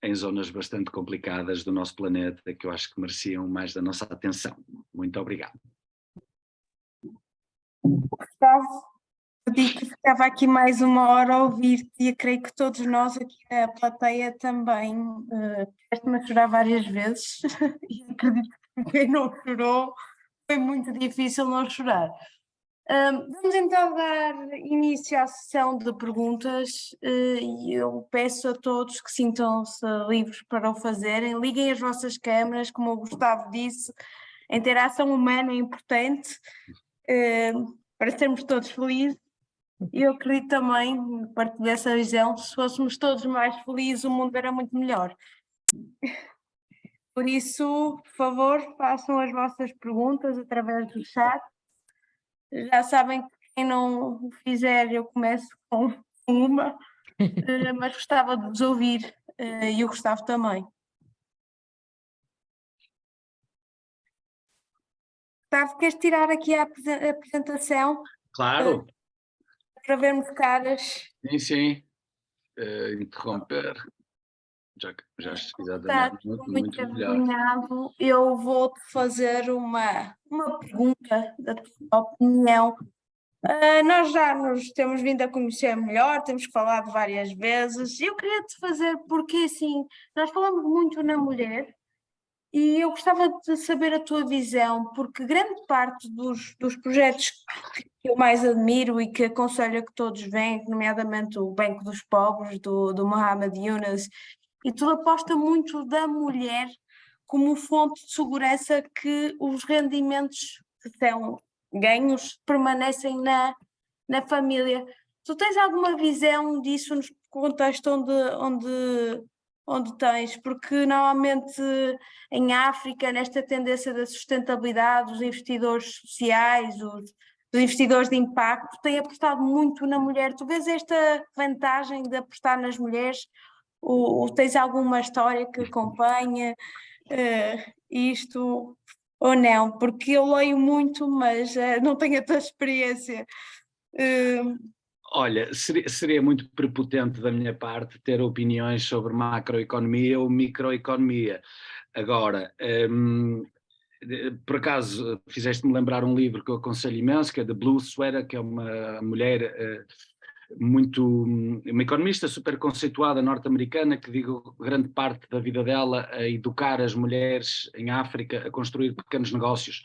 em zonas bastante complicadas do nosso planeta, que eu acho que mereciam mais da nossa atenção. Muito obrigado. Gustavo, eu digo que ficava aqui mais uma hora a ouvir-te e eu creio que todos nós aqui na plateia também tiveste-me a chorar várias vezes e acredito que quem não chorou foi muito difícil não chorar. Vamos então dar início à sessão de perguntas e eu peço a todos que sintam-se livres para o fazerem. Liguem as vossas câmaras, como o Gustavo disse, a interação humana é importante para sermos todos felizes. E eu acredito também, parte dessa visão, se fôssemos todos mais felizes, o mundo era muito melhor. Por isso, por favor, façam as vossas perguntas através do chat. Já sabem que quem não o fizer, eu começo com uma, mas gostava de vos ouvir e o Gustavo também. Gustavo, queres tirar aqui a apresentação? Claro. Para vermos caras. Sim, sim. Interromper. Já exatamente. Muito envergonhado. Eu vou-te fazer uma pergunta da tua opinião. Nós já nos temos vindo a conhecer melhor, temos falado várias vezes. Eu queria te fazer, porque assim, nós falamos muito na mulher e eu gostava de saber a tua visão, porque grande parte dos projetos que eu mais admiro e que aconselho a que todos venham, nomeadamente o Banco dos Pobres, do Muhammad Yunus, e tudo aposta muito da mulher como fonte de segurança que os rendimentos que são ganhos permanecem na família. Tu tens alguma visão disso no contexto onde tens? Porque normalmente em África, nesta tendência da sustentabilidade, os investidores sociais, os investidores de impacto, têm apostado muito na mulher. Tu vês esta vantagem de apostar nas mulheres? Ou tens alguma história que acompanha isto ou não? Porque eu leio muito, mas não tenho a tua experiência. Olha, seria muito prepotente da minha parte ter opiniões sobre macroeconomia ou microeconomia. Agora, Por acaso, fizeste-me lembrar um livro que eu aconselho imenso, que é The Blue Sweater, que é uma mulher uma economista super conceituada norte-americana, que digo grande parte da vida dela a educar as mulheres em África a construir pequenos negócios.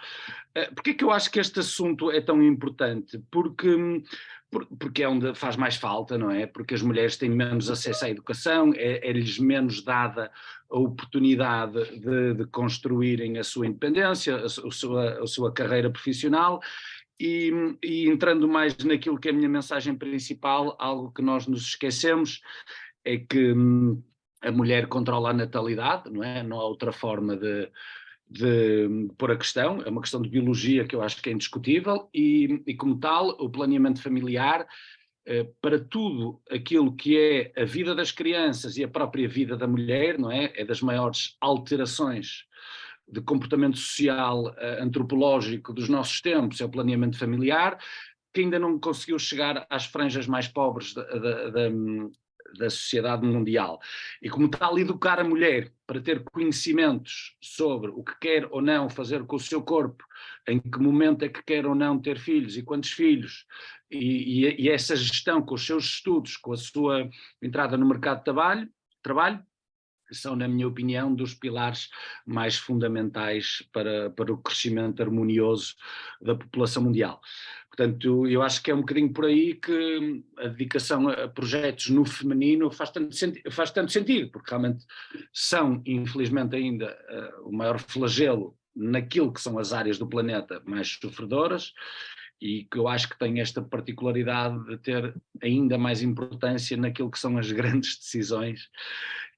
Porquê é que eu acho que este assunto é tão importante? Porque é onde faz mais falta, não é? Porque as mulheres têm menos acesso à educação, é-lhes menos dada a oportunidade de construírem a sua independência, a sua carreira profissional. E entrando mais naquilo que é a minha mensagem principal, algo que nós nos esquecemos é que a mulher controla a natalidade, não é? Não há outra forma de pôr a questão, é uma questão de biologia que eu acho que é indiscutível e como tal, o planeamento familiar, para tudo aquilo que é a vida das crianças e a própria vida da mulher, não é? É das maiores alterações de comportamento social, antropológico dos nossos tempos, é o planeamento familiar, que ainda não conseguiu chegar às franjas mais pobres da sociedade mundial. E como tal, educar a mulher para ter conhecimentos sobre o que quer ou não fazer com o seu corpo, em que momento é que quer ou não ter filhos e quantos filhos, e essa gestão com os seus estudos, com a sua entrada no mercado de trabalho, são, na minha opinião, dos pilares mais fundamentais para o crescimento harmonioso da população mundial. Portanto, eu acho que é um bocadinho por aí que a dedicação a projetos no feminino faz tanto sentido, porque realmente são, infelizmente ainda, o maior flagelo naquilo que são as áreas do planeta mais sofredoras, e que eu acho que tem esta particularidade de ter ainda mais importância naquilo que são as grandes decisões,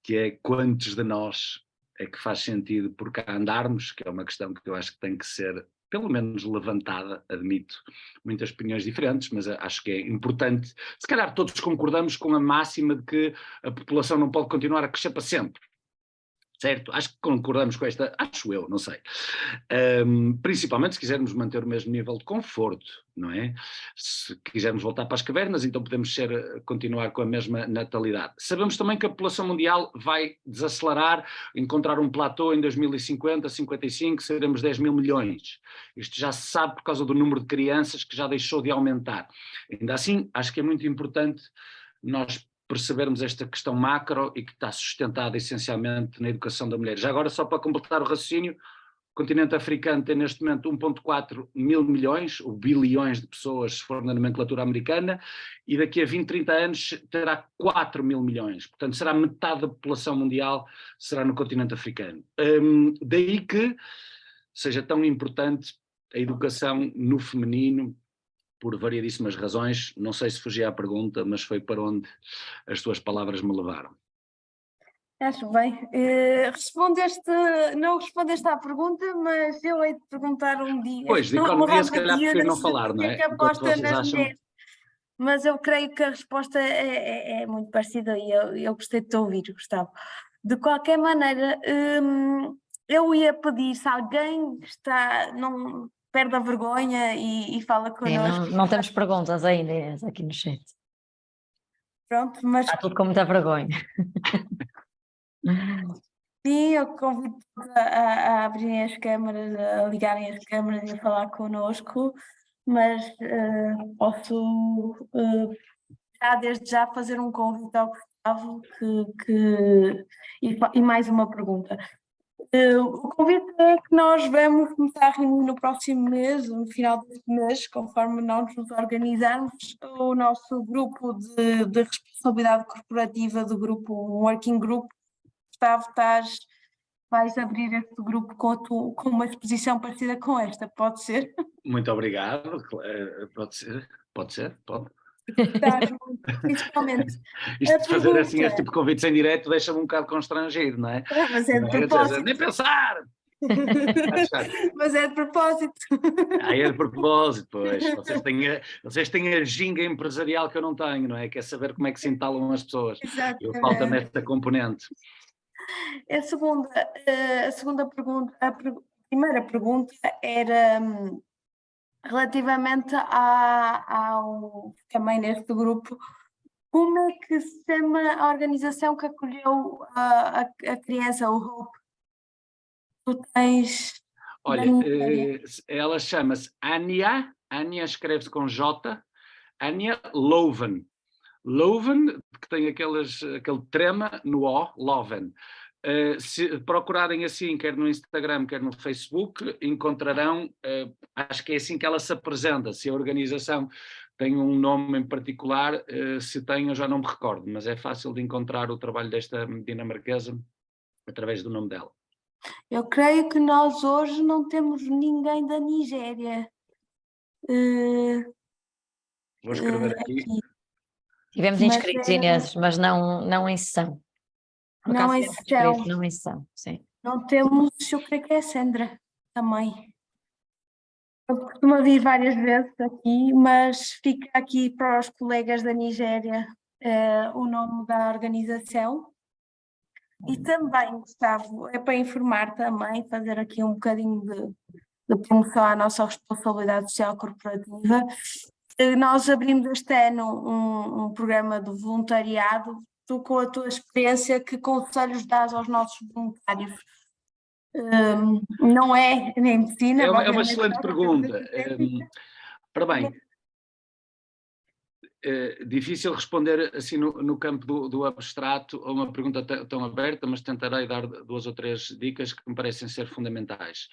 que é quantos de nós é que faz sentido por cá andarmos, que é uma questão que eu acho que tem que ser pelo menos levantada, admito muitas opiniões diferentes, mas acho que é importante, se calhar todos concordamos com a máxima de que a população não pode continuar a crescer para sempre. Certo? Acho que concordamos com esta, acho eu, não sei. Principalmente se quisermos manter o mesmo nível de conforto, não é? Se quisermos voltar para as cavernas, então podemos continuar com a mesma natalidade. Sabemos também que a população mundial vai desacelerar, encontrar um platô em 2050, 55, seremos 10 mil milhões. Isto já se sabe por causa do número de crianças que já deixou de aumentar. Ainda assim, acho que é muito importante nós percebermos esta questão macro e que está sustentada essencialmente na educação da mulher. Já agora, só para completar o raciocínio, o continente africano tem neste momento 1,4 mil milhões, ou bilhões de pessoas, se for na nomenclatura americana, e daqui a 20, 30 anos terá 4 mil milhões. Portanto, será metade da população mundial, será no continente africano. Daí que seja tão importante a educação no feminino, por variedíssimas razões. Não sei se fugi à pergunta, mas foi para onde as tuas palavras me levaram. Acho bem. Não respondeste à pergunta, mas eu hei de perguntar um dia. Pois, de economia se calhar prefiro não falar, não é? Que aposta nas mulheres. Mas eu creio que a resposta é muito parecida e eu gostei de te ouvir, Gustavo. De qualquer maneira, eu ia pedir, se alguém não perde a vergonha e fala connosco. Não temos perguntas ainda, Inês, aqui no chat. Pronto, mas Está tudo com muita vergonha. sim, eu convido a abrirem as câmaras, a ligarem as câmaras e a falar connosco, mas posso já desde já fazer um convite ao Gustavo e mais uma pergunta. O convite é que nós vamos começar a reunir no próximo mês, no final deste mês, conforme nós nos organizarmos, o nosso grupo de responsabilidade corporativa do grupo, um working group. Gustavo, vais abrir este grupo com uma exposição parecida com esta, pode ser? Muito obrigado, pode ser, pode. Estás muito, principalmente. Isto de fazer assim este tipo de convites em direto deixa-me um bocado constrangido, não é? Mas é de propósito. Nem pensar! Mas é de propósito. É de propósito, pois. Vocês têm a ginga empresarial que eu não tenho, não é? Que é saber como é que se entalam as pessoas. Exatamente. Falta-me esta componente. A segunda pergunta, a primeira pergunta era relativamente ao também neste grupo, como é que se chama a organização que acolheu a criança, o Hope? Tu tens... Olha, Nigéria. ela chama-se Anya escreve-se com J, Anya Loven. Loven, que tem aquele trema no O, Loven. Se procurarem assim, quer no Instagram, quer no Facebook, encontrarão, acho que é assim que ela se apresenta. Se a organização tem um nome em particular, se tem eu já não me recordo, mas é fácil de encontrar o trabalho desta dinamarquesa através do nome dela. Eu creio que nós hoje não temos ninguém da Nigéria. Vou escrever aqui. Tivemos Mas inscritos, é- Inês, mas não em sessão. Por Não acaso em tivemos sessão. inscritos, não em sessão, sim. Não temos, eu creio que é a Sandra também. Eu costumo vir várias vezes aqui, mas fica aqui para os colegas da Nigéria o nome da organização. E também, Gustavo, é para informar também, fazer aqui um bocadinho de promoção à nossa responsabilidade social corporativa. Nós abrimos este ano um programa de voluntariado. Tu, com a tua experiência, que conselhos dás aos nossos voluntários? Não é nem medicina, É uma obviamente, excelente só pergunta. técnica. Ora bem, difícil responder assim no campo do abstrato a uma pergunta tão aberta, mas tentarei dar 2 ou 3 dicas que me parecem ser fundamentais.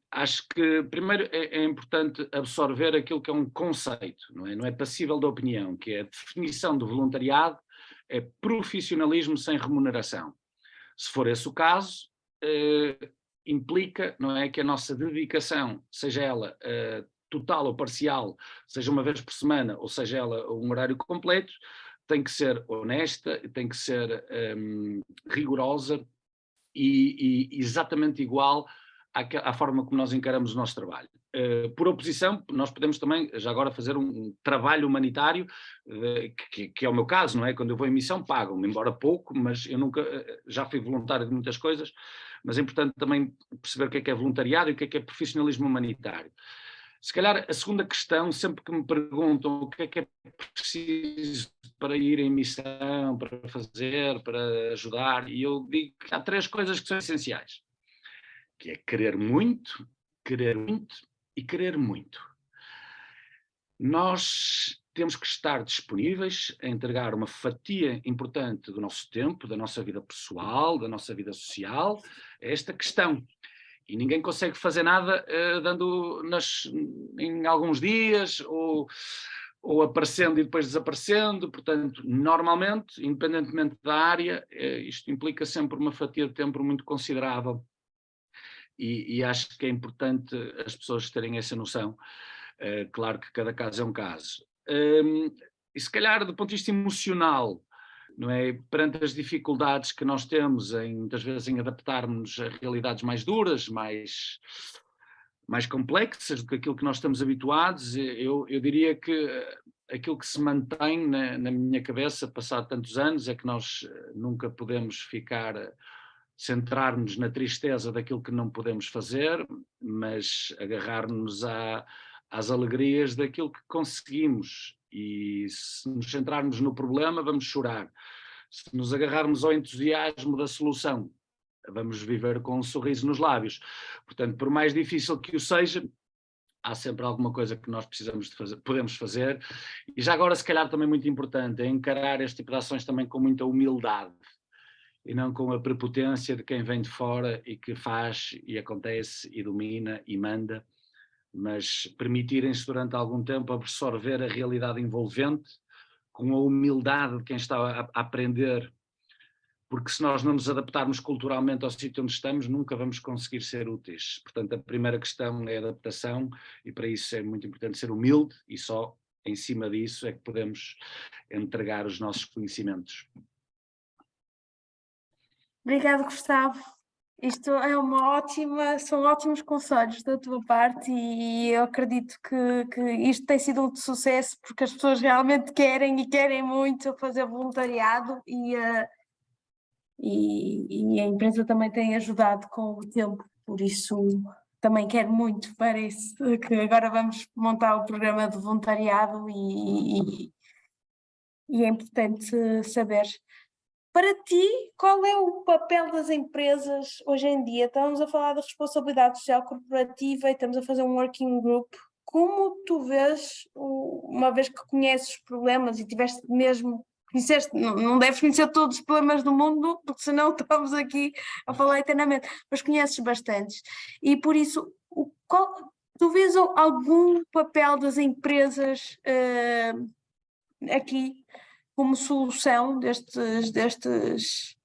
Acho que primeiro é importante absorver aquilo que é um conceito, não é passível de opinião, que é a definição do voluntariado, é profissionalismo sem remuneração. Se for esse o caso, implica, não é, que a nossa dedicação, seja ela total ou parcial, seja uma vez por semana, ou seja ela um horário completo, tem que ser honesta, tem que ser rigorosa e exatamente igual à forma como nós encaramos o nosso trabalho. Por oposição, nós podemos também, já agora, fazer um trabalho humanitário, que é o meu caso, não é? Quando eu vou em missão, pagam-me, embora pouco, mas eu nunca, já fui voluntário de muitas coisas, mas é importante também perceber o que é voluntariado e o que é profissionalismo humanitário. Se calhar a segunda questão, sempre que me perguntam o que é preciso para ir em missão, para fazer, para ajudar, e eu digo que há 3 coisas que são essenciais, que é querer muito e querer muito. Nós temos que estar disponíveis a entregar uma fatia importante do nosso tempo, da nossa vida pessoal, da nossa vida social, a esta questão. E ninguém consegue fazer nada dando em alguns dias ou aparecendo e depois desaparecendo. Portanto, normalmente, independentemente da área, isto implica sempre uma fatia de tempo muito considerável. E acho que é importante as pessoas terem essa noção. Claro que cada caso é um caso. E se calhar, do ponto de vista emocional, não é? Perante as dificuldades que nós temos muitas vezes em adaptarmos a realidades mais duras, mais complexas do que aquilo que nós estamos habituados, eu diria que aquilo que se mantém na minha cabeça, passado tantos anos, é que nós nunca podemos centrar-nos na tristeza daquilo que não podemos fazer, mas agarrar-nos às alegrias daquilo que conseguimos. E se nos centrarmos no problema, vamos chorar. Se nos agarrarmos ao entusiasmo da solução, vamos viver com um sorriso nos lábios. Portanto, por mais difícil que o seja, há sempre alguma coisa que nós precisamos de fazer, podemos fazer. E já agora, se calhar também muito importante, é encarar este tipo de ações também com muita humildade e não com a prepotência de quem vem de fora e que faz e acontece e domina e manda, mas permitirem-se durante algum tempo absorver a realidade envolvente com a humildade de quem está a aprender, porque se nós não nos adaptarmos culturalmente ao sítio onde estamos, nunca vamos conseguir ser úteis. Portanto, a primeira questão é a adaptação e para isso é muito importante ser humilde e só em cima disso é que podemos entregar os nossos conhecimentos. Obrigada, Gustavo. Isto é são ótimos conselhos da tua parte e eu acredito que isto tem sido um sucesso porque as pessoas realmente querem muito fazer voluntariado e a empresa também tem ajudado com o tempo, por isso também quero muito, parece que agora vamos montar o programa de voluntariado e é importante saber. Para ti, qual é o o papel das empresas hoje em dia? Estamos a falar da responsabilidade social corporativa e estamos a fazer um working group. Como tu vês, uma vez que conheces os problemas e tiveste mesmo, não deves conhecer todos os problemas do mundo, porque senão estamos aqui a falar eternamente, mas conheces bastantes. E por isso, tu vês algum papel das empresas aqui como solução destes...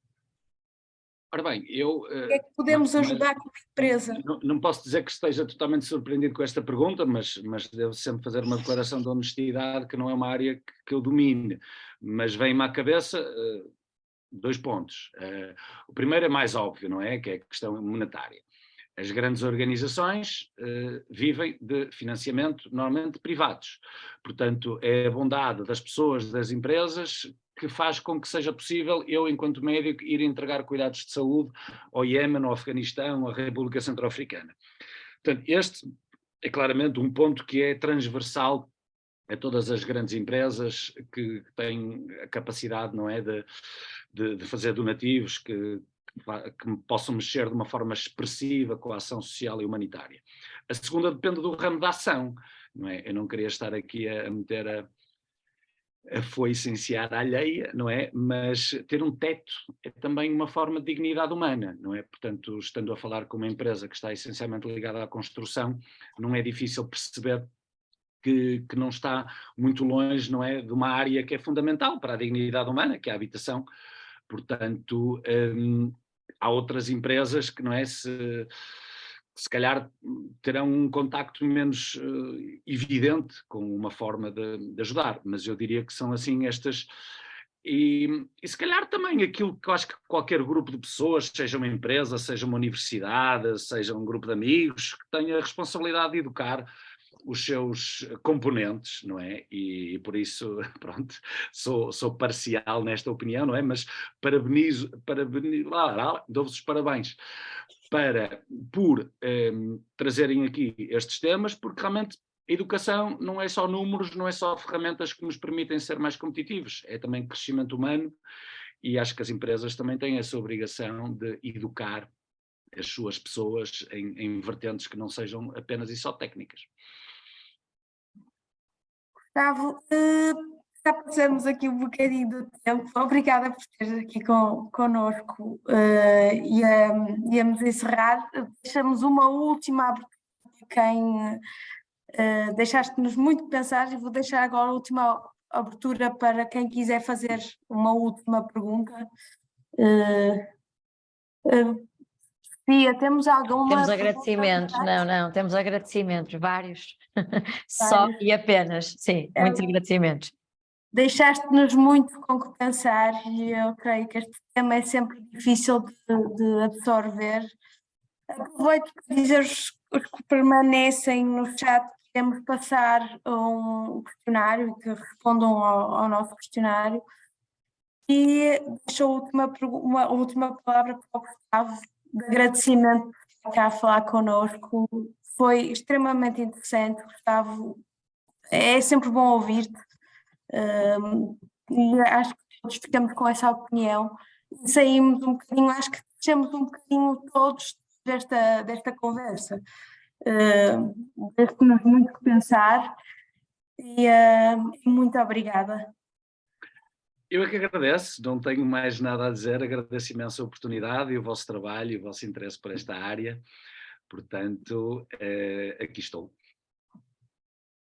Ora bem, O que é que podemos ajudar como empresa? Não posso dizer que esteja totalmente surpreendido com esta pergunta, mas devo sempre fazer uma declaração de honestidade, que não é uma área que eu domine, mas vem-me à cabeça 2 pontos. O primeiro é mais óbvio, não é? Que é a questão monetária. As grandes organizações vivem de financiamento normalmente privados, portanto é a bondade das pessoas, das empresas, que faz com que seja possível eu, enquanto médico, ir entregar cuidados de saúde ao Iémen, ao Afeganistão, à República Centro-Africana. Portanto, este é claramente um ponto que é transversal a todas as grandes empresas que têm a capacidade, não é, de fazer donativos, que possam mexer de uma forma expressiva com a ação social e humanitária. A segunda depende do ramo da ação, não é? Eu não queria estar aqui a meter a foice em seara alheia, não é? Mas ter um teto é também uma forma de dignidade humana, não é? Portanto, estando a falar com uma empresa que está essencialmente ligada à construção, não é difícil perceber que não está muito longe, não é, de uma área que é fundamental para a dignidade humana, que é a habitação. Portanto, há outras empresas que, não é, se calhar terão um contacto menos evidente com uma forma de ajudar, mas eu diria que são assim estas, e se calhar também aquilo que eu acho que qualquer grupo de pessoas, seja uma empresa, seja uma universidade, seja um grupo de amigos, que tenha a responsabilidade de educar os seus componentes, não é? E por isso, pronto, sou parcial nesta opinião, não é? Mas dou-vos os parabéns por trazerem aqui estes temas, porque realmente a educação não é só números, não é só ferramentas que nos permitem ser mais competitivos, é também crescimento humano, e acho que as empresas também têm essa obrigação de educar as suas pessoas em vertentes que não sejam apenas e só técnicas. Gustavo, já passamos aqui um bocadinho do tempo. Obrigada por esteres aqui connosco. Íamos encerrar. Deixamos uma última abertura para quem deixaste-nos muito pensar, e vou deixar agora a última abertura para quem quiser fazer uma última pergunta. Sofia, temos alguma... Temos agradecimentos, não, temos agradecimentos, vários, só e apenas, sim, muitos agradecimentos. Deixaste-nos muito com que pensar, e eu creio que este tema é sempre difícil de absorver. Aproveito para dizer os que permanecem no chat que queremos passar um questionário e que respondam ao nosso questionário. E deixo uma última palavra para o Gustavo, de agradecimento por estar cá a falar connosco. Foi extremamente interessante, Gustavo. É sempre bom ouvir-te. E acho que todos ficamos com essa opinião. Saímos um bocadinho, acho que deixamos um bocadinho todos desta conversa. Deixe-nos muito que pensar e muito obrigada. Eu é que agradeço, não tenho mais nada a dizer, agradeço imenso a oportunidade e o vosso trabalho e o vosso interesse por esta área, portanto, aqui estou.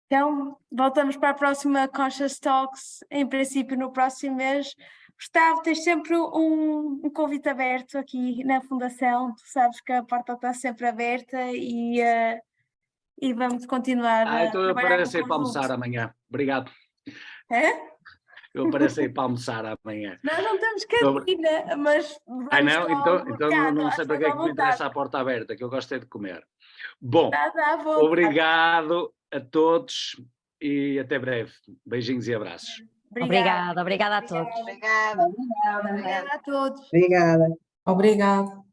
Então, voltamos para a próxima Conscious Talks, em princípio no próximo mês. Gustavo, tens sempre um convite aberto aqui na Fundação, tu sabes que a porta está sempre aberta e vamos continuar a então eu trabalhar apareço aí para conjunto. almoçar amanhã, obrigado. É? Eu apareço aí para almoçar amanhã. Nós não temos cantina, mas vamos não? Então não sei para que é que me interessa a porta aberta, que eu gosto é de comer. Bom, obrigado a todos e até breve. Beijinhos e abraços. Obrigada a todos. Obrigada a todos. Obrigada. Obrigada.